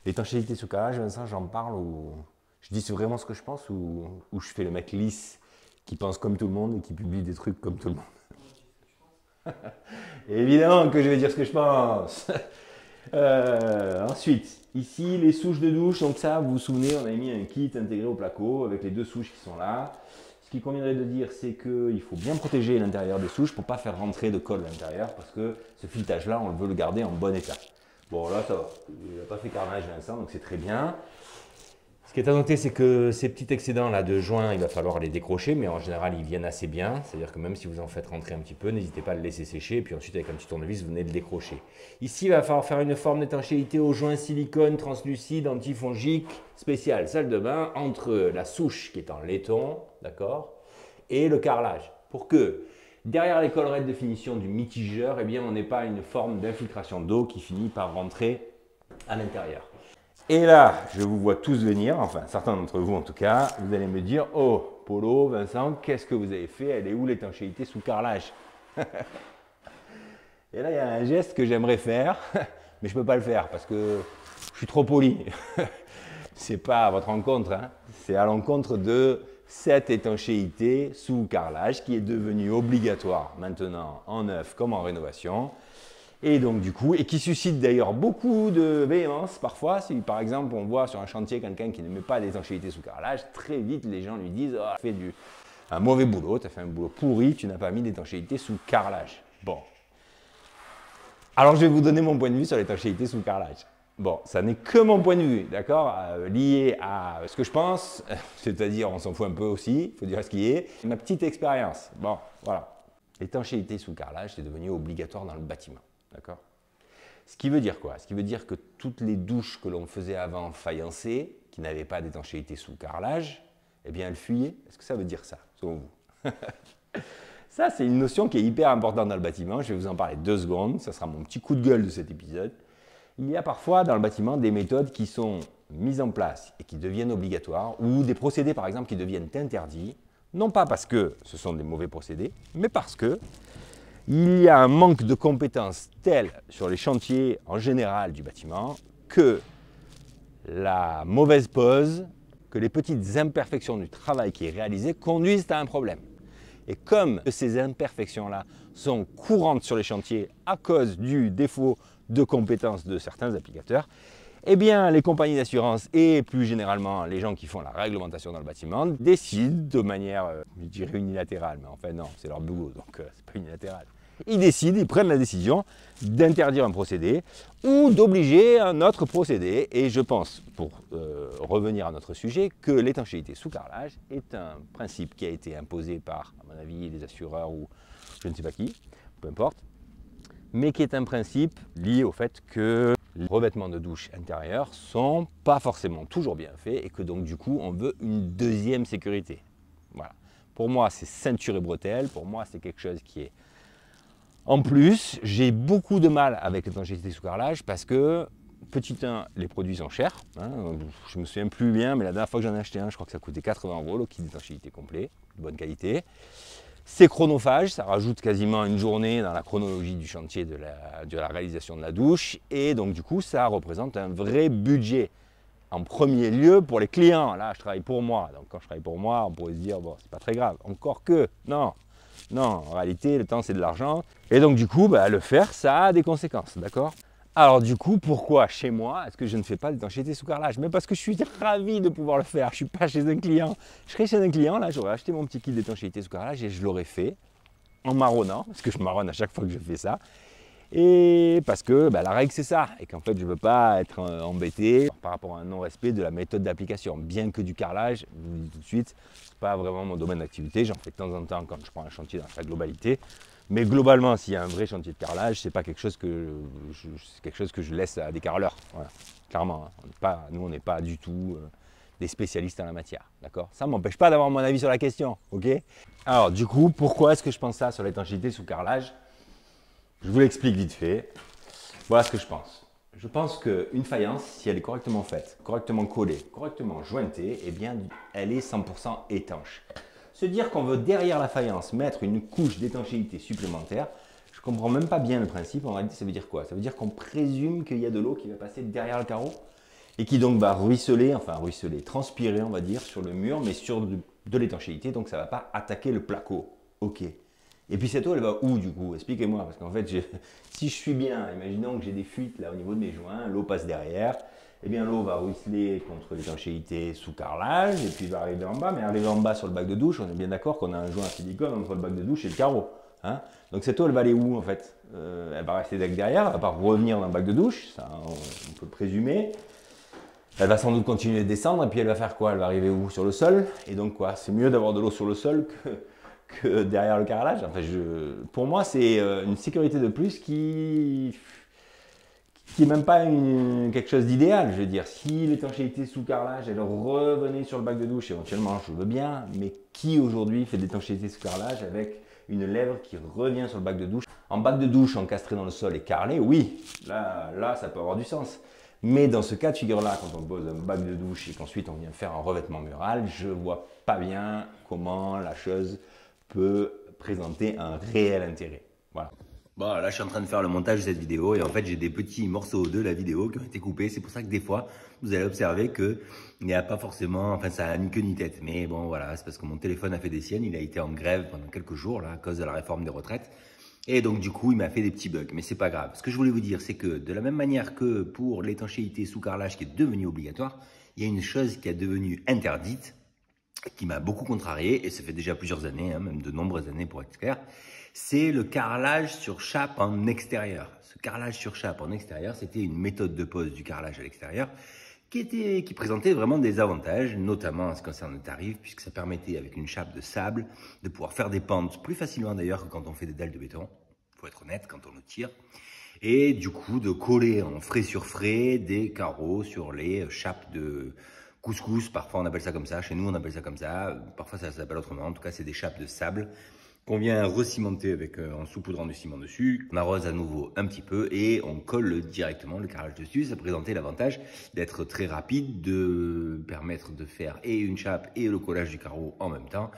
Speaker 1: L'étanchéité sous carrelage, Vincent, j'en parle ou je dis vraiment ce que je pense ou je fais le mec lisse qui pense comme tout le monde et qui publie des trucs comme tout le monde. Évidemment que je vais dire ce que je pense. Ensuite, ici, les souches de douche. Donc ça, vous vous souvenez, on a mis un kit intégré au placo avec les 2 souches qui sont là. Ce qu'il conviendrait de dire, c'est qu'il faut bien protéger l'intérieur des souches pour ne pas faire rentrer de colle à l'intérieur parce que ce filetage-là, on veut le garder en bon état. Bon, là, ça va. Il n'a pas fait carnage Vincent, donc c'est très bien. Ce qui est à noter, c'est que ces petits excédents là de joints, il va falloir les décrocher, mais en général, ils viennent assez bien. C'est-à-dire que même si vous en faites rentrer un petit peu, n'hésitez pas à le laisser sécher, et puis ensuite, avec un petit tournevis, vous venez le décrocher. Ici, il va falloir faire une forme d'étanchéité au joint silicone translucide antifongique spécial salle de bain entre la souche qui est en laiton, d'accord, et le carrelage. Pour que derrière les collerettes de finition du mitigeur, eh bien, on n'ait pas une forme d'infiltration d'eau qui finit par rentrer à l'intérieur. Et là, je vous vois tous venir, enfin certains d'entre vous en tout cas, vous allez me dire « Oh, Polo, Vincent, qu'est-ce que vous avez fait? Elle est où l'étanchéité sous carrelage ?» Et là, il y a un geste que j'aimerais faire, mais je ne peux pas le faire parce que je suis trop poli. Ce n'est pas à votre encontre, hein. C'est à l'encontre de cette étanchéité sous carrelage qui est devenue obligatoire maintenant en neuf comme en rénovation. Et donc du coup, et qui suscite d'ailleurs beaucoup de véhémence parfois. Si par exemple on voit sur un chantier quelqu'un qui ne met pas d'étanchéité sous carrelage, très vite les gens lui disent oh, tu as fait un mauvais boulot, tu as fait un boulot pourri, tu n'as pas mis d'étanchéité sous carrelage. Bon. Alors je vais vous donner mon point de vue sur l'étanchéité sous carrelage. Bon, ça n'est que mon point de vue, d'accord, lié à ce que je pense, c'est-à-dire on s'en fout un peu aussi, il faut dire ce qui est, ma petite expérience. Bon, voilà. L'étanchéité sous carrelage, c'est devenu obligatoire dans le bâtiment. D'accord? Ce qui veut dire quoi? Ce qui veut dire que toutes les douches que l'on faisait avant faïencées, qui n'avaient pas d'étanchéité sous carrelage, eh bien elles fuyaient. Est-ce que ça veut dire ça, selon vous? Ça, c'est une notion qui est hyper importante dans le bâtiment. Je vais vous en parler 2 secondes. Ça sera mon petit coup de gueule de cet épisode. Il y a parfois dans le bâtiment des méthodes qui sont mises en place et qui deviennent obligatoires, ou des procédés par exemple qui deviennent interdits, non pas parce que ce sont des mauvais procédés, mais parce que il y a un manque de compétences tel sur les chantiers en général du bâtiment que la mauvaise pose, que les petites imperfections du travail qui est réalisé conduisent à un problème. Et comme ces imperfections-là sont courantes sur les chantiers à cause du défaut de compétences de certains applicateurs, eh bien les compagnies d'assurance et plus généralement les gens qui font la réglementation dans le bâtiment décident de manière, je dirais unilatérale, mais en fait non, c'est leur boulot, donc c'est pas unilatéral. Ils prennent la décision d'interdire un procédé ou d'obliger un autre procédé. Et je pense, pour revenir à notre sujet, que l'étanchéité sous carrelage est un principe qui a été imposé par, à mon avis, les assureurs ou je ne sais pas qui, peu importe, mais qui est un principe lié au fait que les revêtements de douche intérieurs ne sont pas forcément toujours bien faits et que donc du coup on veut une deuxième sécurité. Voilà. Pour moi, c'est ceinture et bretelles. Pour moi, c'est quelque chose qui est... En plus, j'ai beaucoup de mal avec l'étanchéité sous carrelage parce que, petit 1, les produits sont chers. Hein, je ne me souviens plus bien, mais la dernière fois que j'en ai acheté un, je crois que ça coûtait 80 € le kit d'étanchéité complet, de bonne qualité. C'est chronophage, ça rajoute quasiment une journée dans la chronologie du chantier de la réalisation de la douche. Et donc du coup, ça représente un vrai budget. En premier lieu pour les clients. Là, je travaille pour moi. Donc quand je travaille pour moi, on pourrait se dire, bon, c'est pas très grave. Encore que, non. Non, en réalité, le temps, c'est de l'argent. Et donc, du coup, le faire, ça a des conséquences, d'accord? Alors, du coup, pourquoi chez moi, est-ce que je ne fais pas d'étanchéité sous carrelage? Mais parce que je suis ravi de pouvoir le faire. Je ne suis pas chez un client. Je serais chez un client, là, j'aurais acheté mon petit kit d'étanchéité sous carrelage et je l'aurais fait en marronnant, parce que je marronne à chaque fois que je fais ça. Et parce que la règle, c'est ça. Et qu'en fait, je ne veux pas être embêté par rapport à un non-respect de la méthode d'application. Bien que du carrelage, je vous le dis tout de suite, ce n'est pas vraiment mon domaine d'activité. J'en fais de temps en temps quand je prends un chantier dans sa globalité. Mais globalement, s'il y a un vrai chantier de carrelage, c'est pas quelque chose que je laisse à des carreleurs. Voilà. Clairement, hein. Nous, on n'est pas du tout des spécialistes en la matière. D'accord? Ça ne m'empêche pas d'avoir mon avis sur la question. Ok? Alors, du coup, pourquoi est-ce que je pense ça sur l'étanchéité sous carrelage? Je vous l'explique vite fait. Voilà ce que je pense. Je pense qu'une faïence, si elle est correctement faite, correctement collée, correctement jointée, eh bien, elle est 100% étanche. Se dire qu'on veut derrière la faïence mettre une couche d'étanchéité supplémentaire, je ne comprends même pas bien le principe. En réalité, ça veut dire quoi? Ça veut dire qu'on présume qu'il y a de l'eau qui va passer derrière le carreau et qui donc va ruisseler, transpirer, on va dire, sur le mur, mais sur de l'étanchéité, donc ça ne va pas attaquer le placo. Ok. Et puis cette eau, elle va où du coup? Expliquez-moi, parce qu'en fait, si je suis bien, imaginons que j'ai des fuites là au niveau de mes joints, l'eau passe derrière, eh bien l'eau va ruisseler contre l'étanchéité sous carrelage, et puis va arriver en bas, mais arriver en bas sur le bac de douche, on est bien d'accord qu'on a un joint à silicone entre le bac de douche et le carreau. Hein? Donc cette eau, elle va aller où en fait? Elle va rester derrière, elle ne va pas revenir dans le bac de douche, ça on peut le présumer. Elle va sans doute continuer de descendre, et puis elle va faire quoi? Elle va arriver où? Sur le sol. Et donc quoi? C'est mieux d'avoir de l'eau sur le sol que derrière le carrelage. Enfin, pour moi, c'est une sécurité de plus qui n'est même pas quelque chose d'idéal. Je veux dire, si l'étanchéité sous carrelage, elle revenait sur le bac de douche, éventuellement, je veux bien, mais qui aujourd'hui fait de l'étanchéité sous carrelage avec une lèvre qui revient sur le bac de douche? En bac de douche encastré dans le sol et carrelé, oui, là, ça peut avoir du sens. Mais dans ce cas de figure-là, quand on pose un bac de douche et qu'ensuite on vient faire un revêtement mural, je ne vois pas bien comment la chose peut présenter un réel intérêt. Voilà.
Speaker 4: Bon, là, je suis en train de faire le montage de cette vidéo et en fait, j'ai des petits morceaux de la vidéo qui ont été coupés. C'est pour ça que des fois, vous allez observer qu'il n'y a pas forcément, enfin, ça n'a ni queue ni tête. Mais bon, voilà, c'est parce que mon téléphone a fait des siennes. Il a été en grève pendant quelques jours, là, à cause de la réforme des retraites. Et donc, du coup, il m'a fait des petits bugs. Mais c'est pas grave. Ce que je voulais vous dire, c'est que de la même manière que pour l'étanchéité sous carrelage qui est devenue obligatoire, il y a une chose qui est devenue interdite, qui m'a beaucoup contrarié, et ça fait déjà plusieurs années, hein, même de nombreuses années pour être clair, c'est le carrelage sur chape en extérieur. Ce carrelage sur chape en extérieur, c'était une méthode de pose du carrelage à l'extérieur qui présentait vraiment des avantages, notamment en ce qui concerne le tarif, puisque ça permettait, avec une chape de sable, de pouvoir faire des pentes plus facilement d'ailleurs que quand on fait des dalles de béton. pour être honnête, quand on le tire. Et du coup, de coller en frais sur frais des carreaux sur les chapes de couscous. Parfois, on appelle ça comme ça. Chez nous, on appelle ça comme ça. Parfois, ça s'appelle autrement. En tout cas, c'est des chapes de sable qu'on vient recimenter avec en saupoudrant du ciment dessus. On arrose à nouveau un petit peu et on colle directement le carrelage dessus. Ça présentait l'avantage d'être très rapide, de permettre de faire et une chape et le collage du carreau en même temps.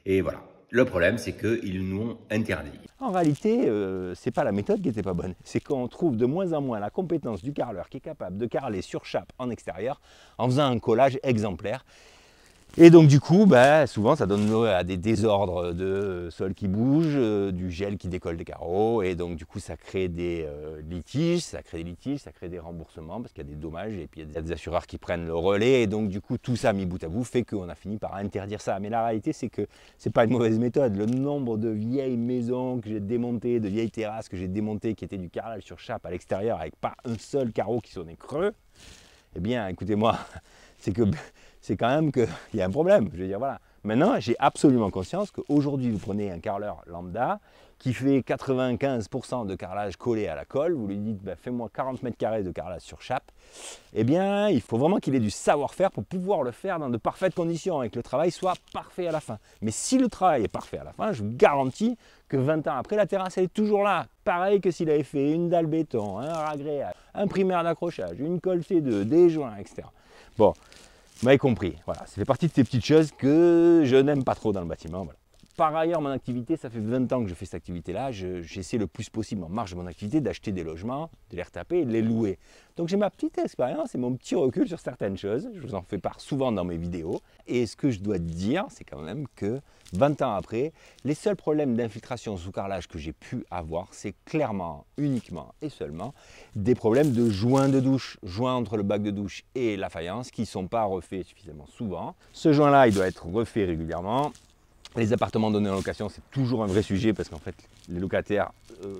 Speaker 4: Et voilà. Le problème, c'est qu'ils nous ont interdit. En réalité, c'est pas la méthode qui était pas bonne. C'est qu'on trouve de moins en moins la compétence du carreleur qui est capable de carreler sur chape en extérieur en faisant un collage exemplaire. Et donc du coup, souvent ça donne lieu à des désordres de sol qui bouge, du gel qui décolle des carreaux, et donc du coup ça crée des litiges, ça crée des remboursements parce qu'il y a des dommages, et puis il y a des assureurs qui prennent le relais, et donc du coup tout ça mis bout à bout fait qu'on a fini par interdire ça. Mais la réalité c'est que c'est pas une mauvaise méthode. Le nombre de vieilles maisons que j'ai démontées, de vieilles terrasses que j'ai démontées qui étaient du carrelage sur chape à l'extérieur avec pas un seul carreau qui sonnait creux, eh bien écoutez-moi, c'est quand même qu'il y a un problème. Je veux dire, voilà. Maintenant, j'ai absolument conscience qu'aujourd'hui, vous prenez un carreleur lambda qui fait 95% de carrelage collé à la colle, vous lui dites, fais-moi 40 mètres carrés de carrelage sur chape, eh bien, il faut vraiment qu'il ait du savoir-faire pour pouvoir le faire dans de parfaites conditions et que le travail soit parfait à la fin. Mais si le travail est parfait à la fin, je vous garantis que 20 ans après, la terrasse, elle est toujours là. Pareil que s'il avait fait une dalle béton, un ragréage, un primaire d'accrochage, une colle C2, des joints, etc. Bon. Vous m'avez compris, voilà, ça fait partie de ces petites choses que je n'aime pas trop dans le bâtiment. Voilà. Par ailleurs, mon activité, ça fait 20 ans que je fais cette activité-là, j'essaie le plus possible en marge de mon activité d'acheter des logements, de les retaper et de les louer. Donc j'ai ma petite expérience et mon petit recul sur certaines choses, je vous en fais part souvent dans mes vidéos. Et ce que je dois te dire, c'est quand même que 20 ans après, les seuls problèmes d'infiltration sous carrelage que j'ai pu avoir, c'est clairement, uniquement et seulement des problèmes de joints de douche, joints entre le bac de douche et la faïence qui ne sont pas refaits suffisamment souvent. Ce joint-là, il doit être refait régulièrement. Les appartements donnés en location, c'est toujours un vrai sujet parce qu'en fait, les locataires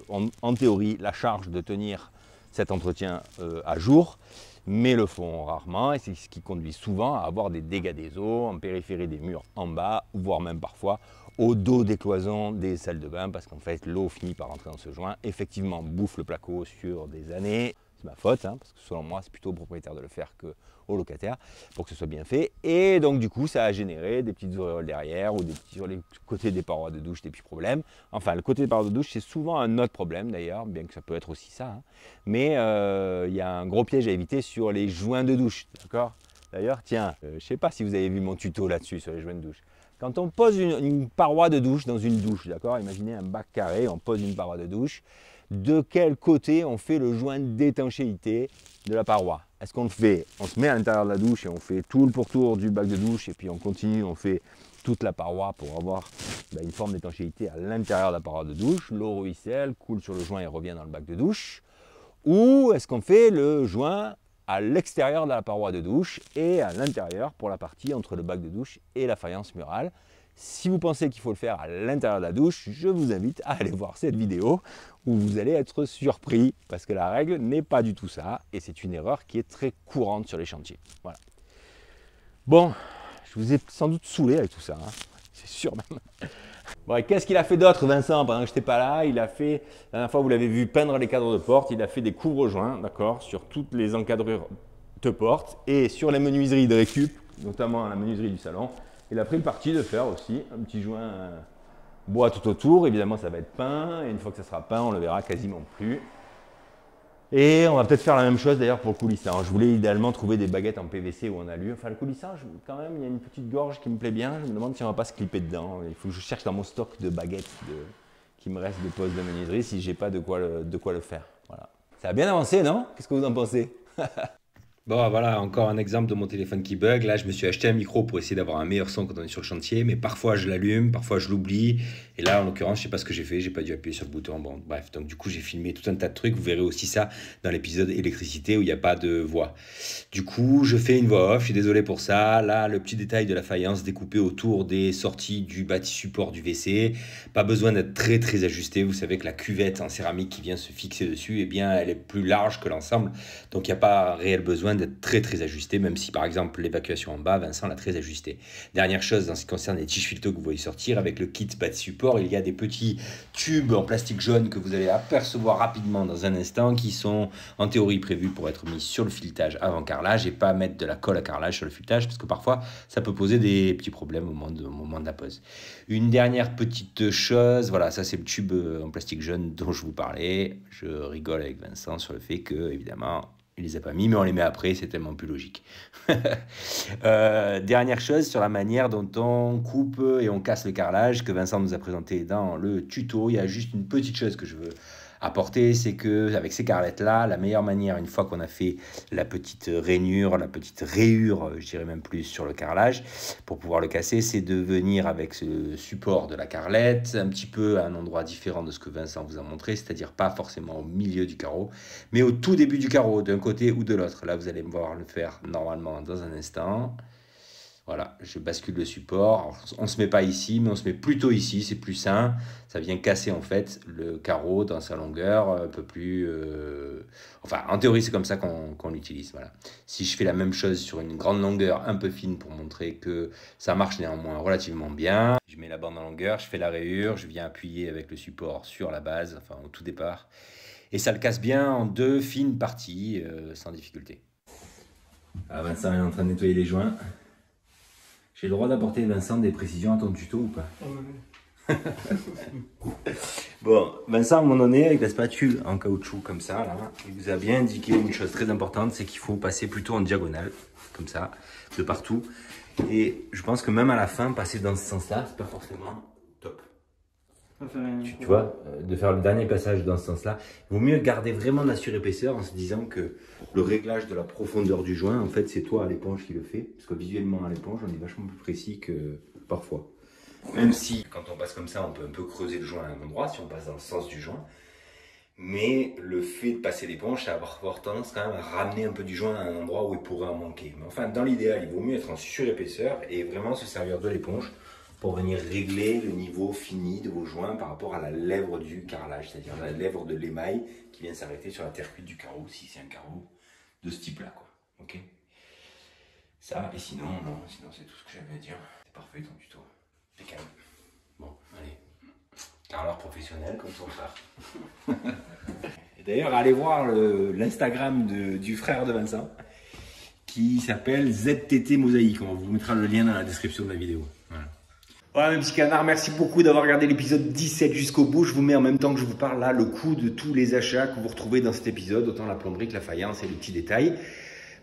Speaker 4: ont en théorie la charge de tenir cet entretien à jour, mais le font rarement et c'est ce qui conduit souvent à avoir des dégâts des eaux en périphérie des murs en bas, voire même parfois au dos des cloisons des salles de bain parce qu'en fait, l'eau finit par rentrer dans ce joint, effectivement bouffe le placo sur des années. C'est ma faute, hein, parce que selon moi, c'est plutôt au propriétaire de le faire qu'au locataire pour que ce soit bien fait. Et donc, du coup, ça a généré des petites auréoles derrière ou des petits, sur les côtés des parois de douche, des petits problèmes. Enfin, le côté des parois de douche, c'est souvent un autre problème d'ailleurs, bien que ça peut être aussi ça. Hein. Mais il y a un gros piège à éviter sur les joints de douche, d'accord? D'ailleurs, tiens, je ne sais pas si vous avez vu mon tuto là-dessus sur les joints de douche. Quand on pose une paroi de douche dans une douche, d'accord? Imaginez un bac carré, on pose une paroi de douche. De quel côté on fait le joint d'étanchéité de la paroi? Est-ce qu'on le fait, on se met à l'intérieur de la douche et on fait tout le pourtour du bac de douche et puis on continue, on fait toute la paroi pour avoir une forme d'étanchéité à l'intérieur de la paroi de douche, l'eau ruisselle, coule sur le joint et revient dans le bac de douche? Ou est-ce qu'on fait le joint à l'extérieur de la paroi de douche et à l'intérieur pour la partie entre le bac de douche et la faïence murale? Si vous pensez qu'il faut le faire à l'intérieur de la douche, je vous invite à aller voir cette vidéo où vous allez être surpris parce que la règle n'est pas du tout ça et c'est une erreur qui est très courante sur les chantiers. Voilà. Bon, je vous ai sans doute saoulé avec tout ça, hein. C'est sûr même. Bon, et qu'est-ce qu'il a fait d'autre, Vincent, pendant que je n'étais pas là? Il a fait, la dernière fois vous l'avez vu peindre les cadres de porte, il a fait des couvre-joints, d'accord, sur toutes les encadrures de porte et sur les menuiseries de récup, notamment la menuiserie du salon. Il a pris le parti de faire aussi un petit joint bois tout autour. Évidemment, ça va être peint. Et une fois que ça sera peint, on le verra quasiment plus. Et on va peut-être faire la même chose d'ailleurs pour le coulissage. Je voulais idéalement trouver des baguettes en PVC ou en alu. Enfin, le coulissage, quand même, il y a une petite gorge qui me plaît bien. Je me demande si on ne va pas se clipper dedans. Il faut que je cherche dans mon stock de baguettes qui me reste de pose de menuiserie si j'ai pas de quoi le faire. Voilà. Ça a bien avancé, non? Qu'est-ce que vous en pensez?
Speaker 1: Bon, voilà, encore un exemple de mon téléphone qui bug. Là, je me suis acheté un micro pour essayer d'avoir un meilleur son quand on est sur le chantier, mais parfois je l'allume, parfois je l'oublie. Et là, en l'occurrence, je sais pas ce que j'ai fait, j'ai pas dû appuyer sur le bouton. Bon, bref, donc du coup, j'ai filmé tout un tas de trucs. Vous verrez aussi ça dans l'épisode électricité où il n'y a pas de voix. Du coup, je fais une voix off, je suis désolé pour ça. Là, le petit détail de la faïence découpée autour des sorties du bâti support du WC. Pas besoin d'être très très ajusté. Vous savez que la cuvette en céramique qui vient se fixer dessus, eh bien, elle est plus large que l'ensemble. Donc, il n'y a pas réel besoin d'être très ajusté, même si par exemple l'évacuation en bas, Vincent l'a très ajusté. Dernière chose dans ce qui concerne les tiges fileto que vous voyez sortir, avec le kit bas de support, il y a des petits tubes en plastique jaune que vous allez apercevoir rapidement dans un instant, qui sont en théorie prévus pour être mis sur le filetage avant carrelage et pas mettre de la colle à carrelage sur le filetage, parce que parfois ça peut poser des petits problèmes au moment de la pose. Une dernière petite chose, voilà, ça c'est le tube en plastique jaune dont je vous parlais. Je rigole avec Vincent sur le fait que, évidemment, il les a pas mis, mais on les met après, c'est tellement plus logique. Dernière chose sur la manière dont on coupe et on casse le carrelage que Vincent nous a présenté dans le tuto. Il y a juste une petite chose que je veux apporter, c'est que avec ces carlettes là, la meilleure manière, une fois qu'on a fait la petite rainure, la petite rayure, je dirais même plus, sur le carrelage, pour pouvoir le casser, c'est de venir avec ce support de la carrelette un petit peu à un endroit différent de ce que Vincent vous a montré, c'est-à-dire pas forcément au milieu du carreau, mais au tout début du carreau, d'un côté ou de l'autre. Là, vous allez me voir le faire normalement dans un instant. Voilà, je bascule le support. Alors, on ne se met pas ici, mais on se met plutôt ici, c'est plus sain. Ça vient casser en fait le carreau dans sa longueur un peu plus... Enfin, en théorie, c'est comme ça qu'on l'utilise. Voilà. Si je fais la même chose sur une grande longueur un peu fine pour montrer que ça marche néanmoins relativement bien, je mets la bande en longueur, je fais la rayure, je viens appuyer avec le support sur la base, enfin au tout départ. Et ça le casse bien en 2 fines parties, sans difficulté. Ah, Vincent est en train de nettoyer les joints. J'ai le droit d'apporter, Vincent, des précisions à ton tuto ou pas? Bon, Vincent, à un moment donné, avec la spatule en caoutchouc comme ça, là, il vous a bien indiqué une chose très importante, c'est qu'il faut passer plutôt en diagonale, comme ça, de partout. Et je pense que même à la fin, passer dans ce sens-là, c'est pas forcément top. Tu vois, de faire le dernier passage dans ce sens-là, il vaut mieux garder vraiment de la surépaisseur en se disant que le réglage de la profondeur du joint, en fait, c'est toi à l'éponge qui le fait. Parce que visuellement, à l'éponge, on est vachement plus précis que parfois. Même si, quand on passe comme ça, on peut un peu creuser le joint à un endroit, si on passe dans le sens du joint. Mais le fait de passer l'éponge, ça va avoir tendance quand même à ramener un peu du joint à un endroit où il pourrait en manquer. Mais enfin, dans l'idéal, il vaut mieux être en surépaisseur et vraiment se servir de l'éponge pour venir régler le niveau fini de vos joints par rapport à la lèvre du carrelage, c'est-à-dire la lèvre de l'émail qui vient s'arrêter sur la terre cuite du carreau, si c'est un carreau de ce type-là, quoi. Ok. Ça, et sinon, non, sinon c'est tout ce que j'avais à dire. C'est parfait ton tuto. Impeccable. Bon, allez. Carreleur professionnel comme ton frère. Et d'ailleurs, allez voir l'Instagram du frère de Vincent qui s'appelle ZTT Mosaïque. On vous mettra le lien dans la description de la vidéo. Voilà. Voilà mes petits canards, merci beaucoup d'avoir regardé l'épisode 17 jusqu'au bout. Je vous mets en même temps que je vous parle là le coût de tous les achats que vous retrouvez dans cet épisode, autant la plomberie que la faïence et les petits détails.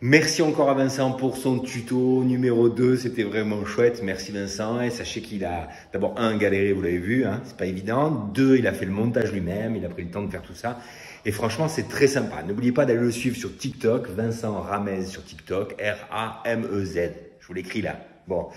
Speaker 1: Merci encore à Vincent pour son tuto numéro 2, c'était vraiment chouette. Merci Vincent, et sachez qu'il a d'abord galéré, vous l'avez vu, hein, c'est pas évident. 2, il a fait le montage lui-même, il a pris le temps de faire tout ça. Et franchement, c'est très sympa. N'oubliez pas d'aller le suivre sur TikTok, Vincent Ramez sur TikTok, R-A-M-E-Z. Je vous l'écris là. Bon,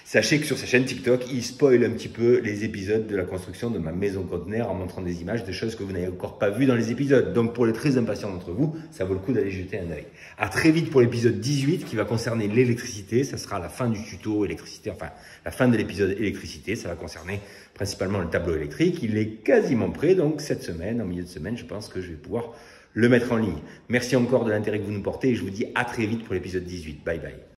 Speaker 1: sachez que sur sa chaîne TikTok, il spoil un petit peu les épisodes de la construction de ma maison conteneur en montrant des images de choses que vous n'avez encore pas vues dans les épisodes. Donc pour les très impatients d'entre vous, ça vaut le coup d'aller jeter un œil. À très vite pour l'épisode 18 qui va concerner l'électricité. Ça sera la fin du tuto électricité, enfin la fin de l'épisode électricité. Ça va concerner principalement le tableau électrique. Il est quasiment prêt, donc cette semaine, en milieu de semaine, je pense que je vais pouvoir le mettre en ligne. Merci encore de l'intérêt que vous nous portez et je vous dis à très vite pour l'épisode 18. Bye bye.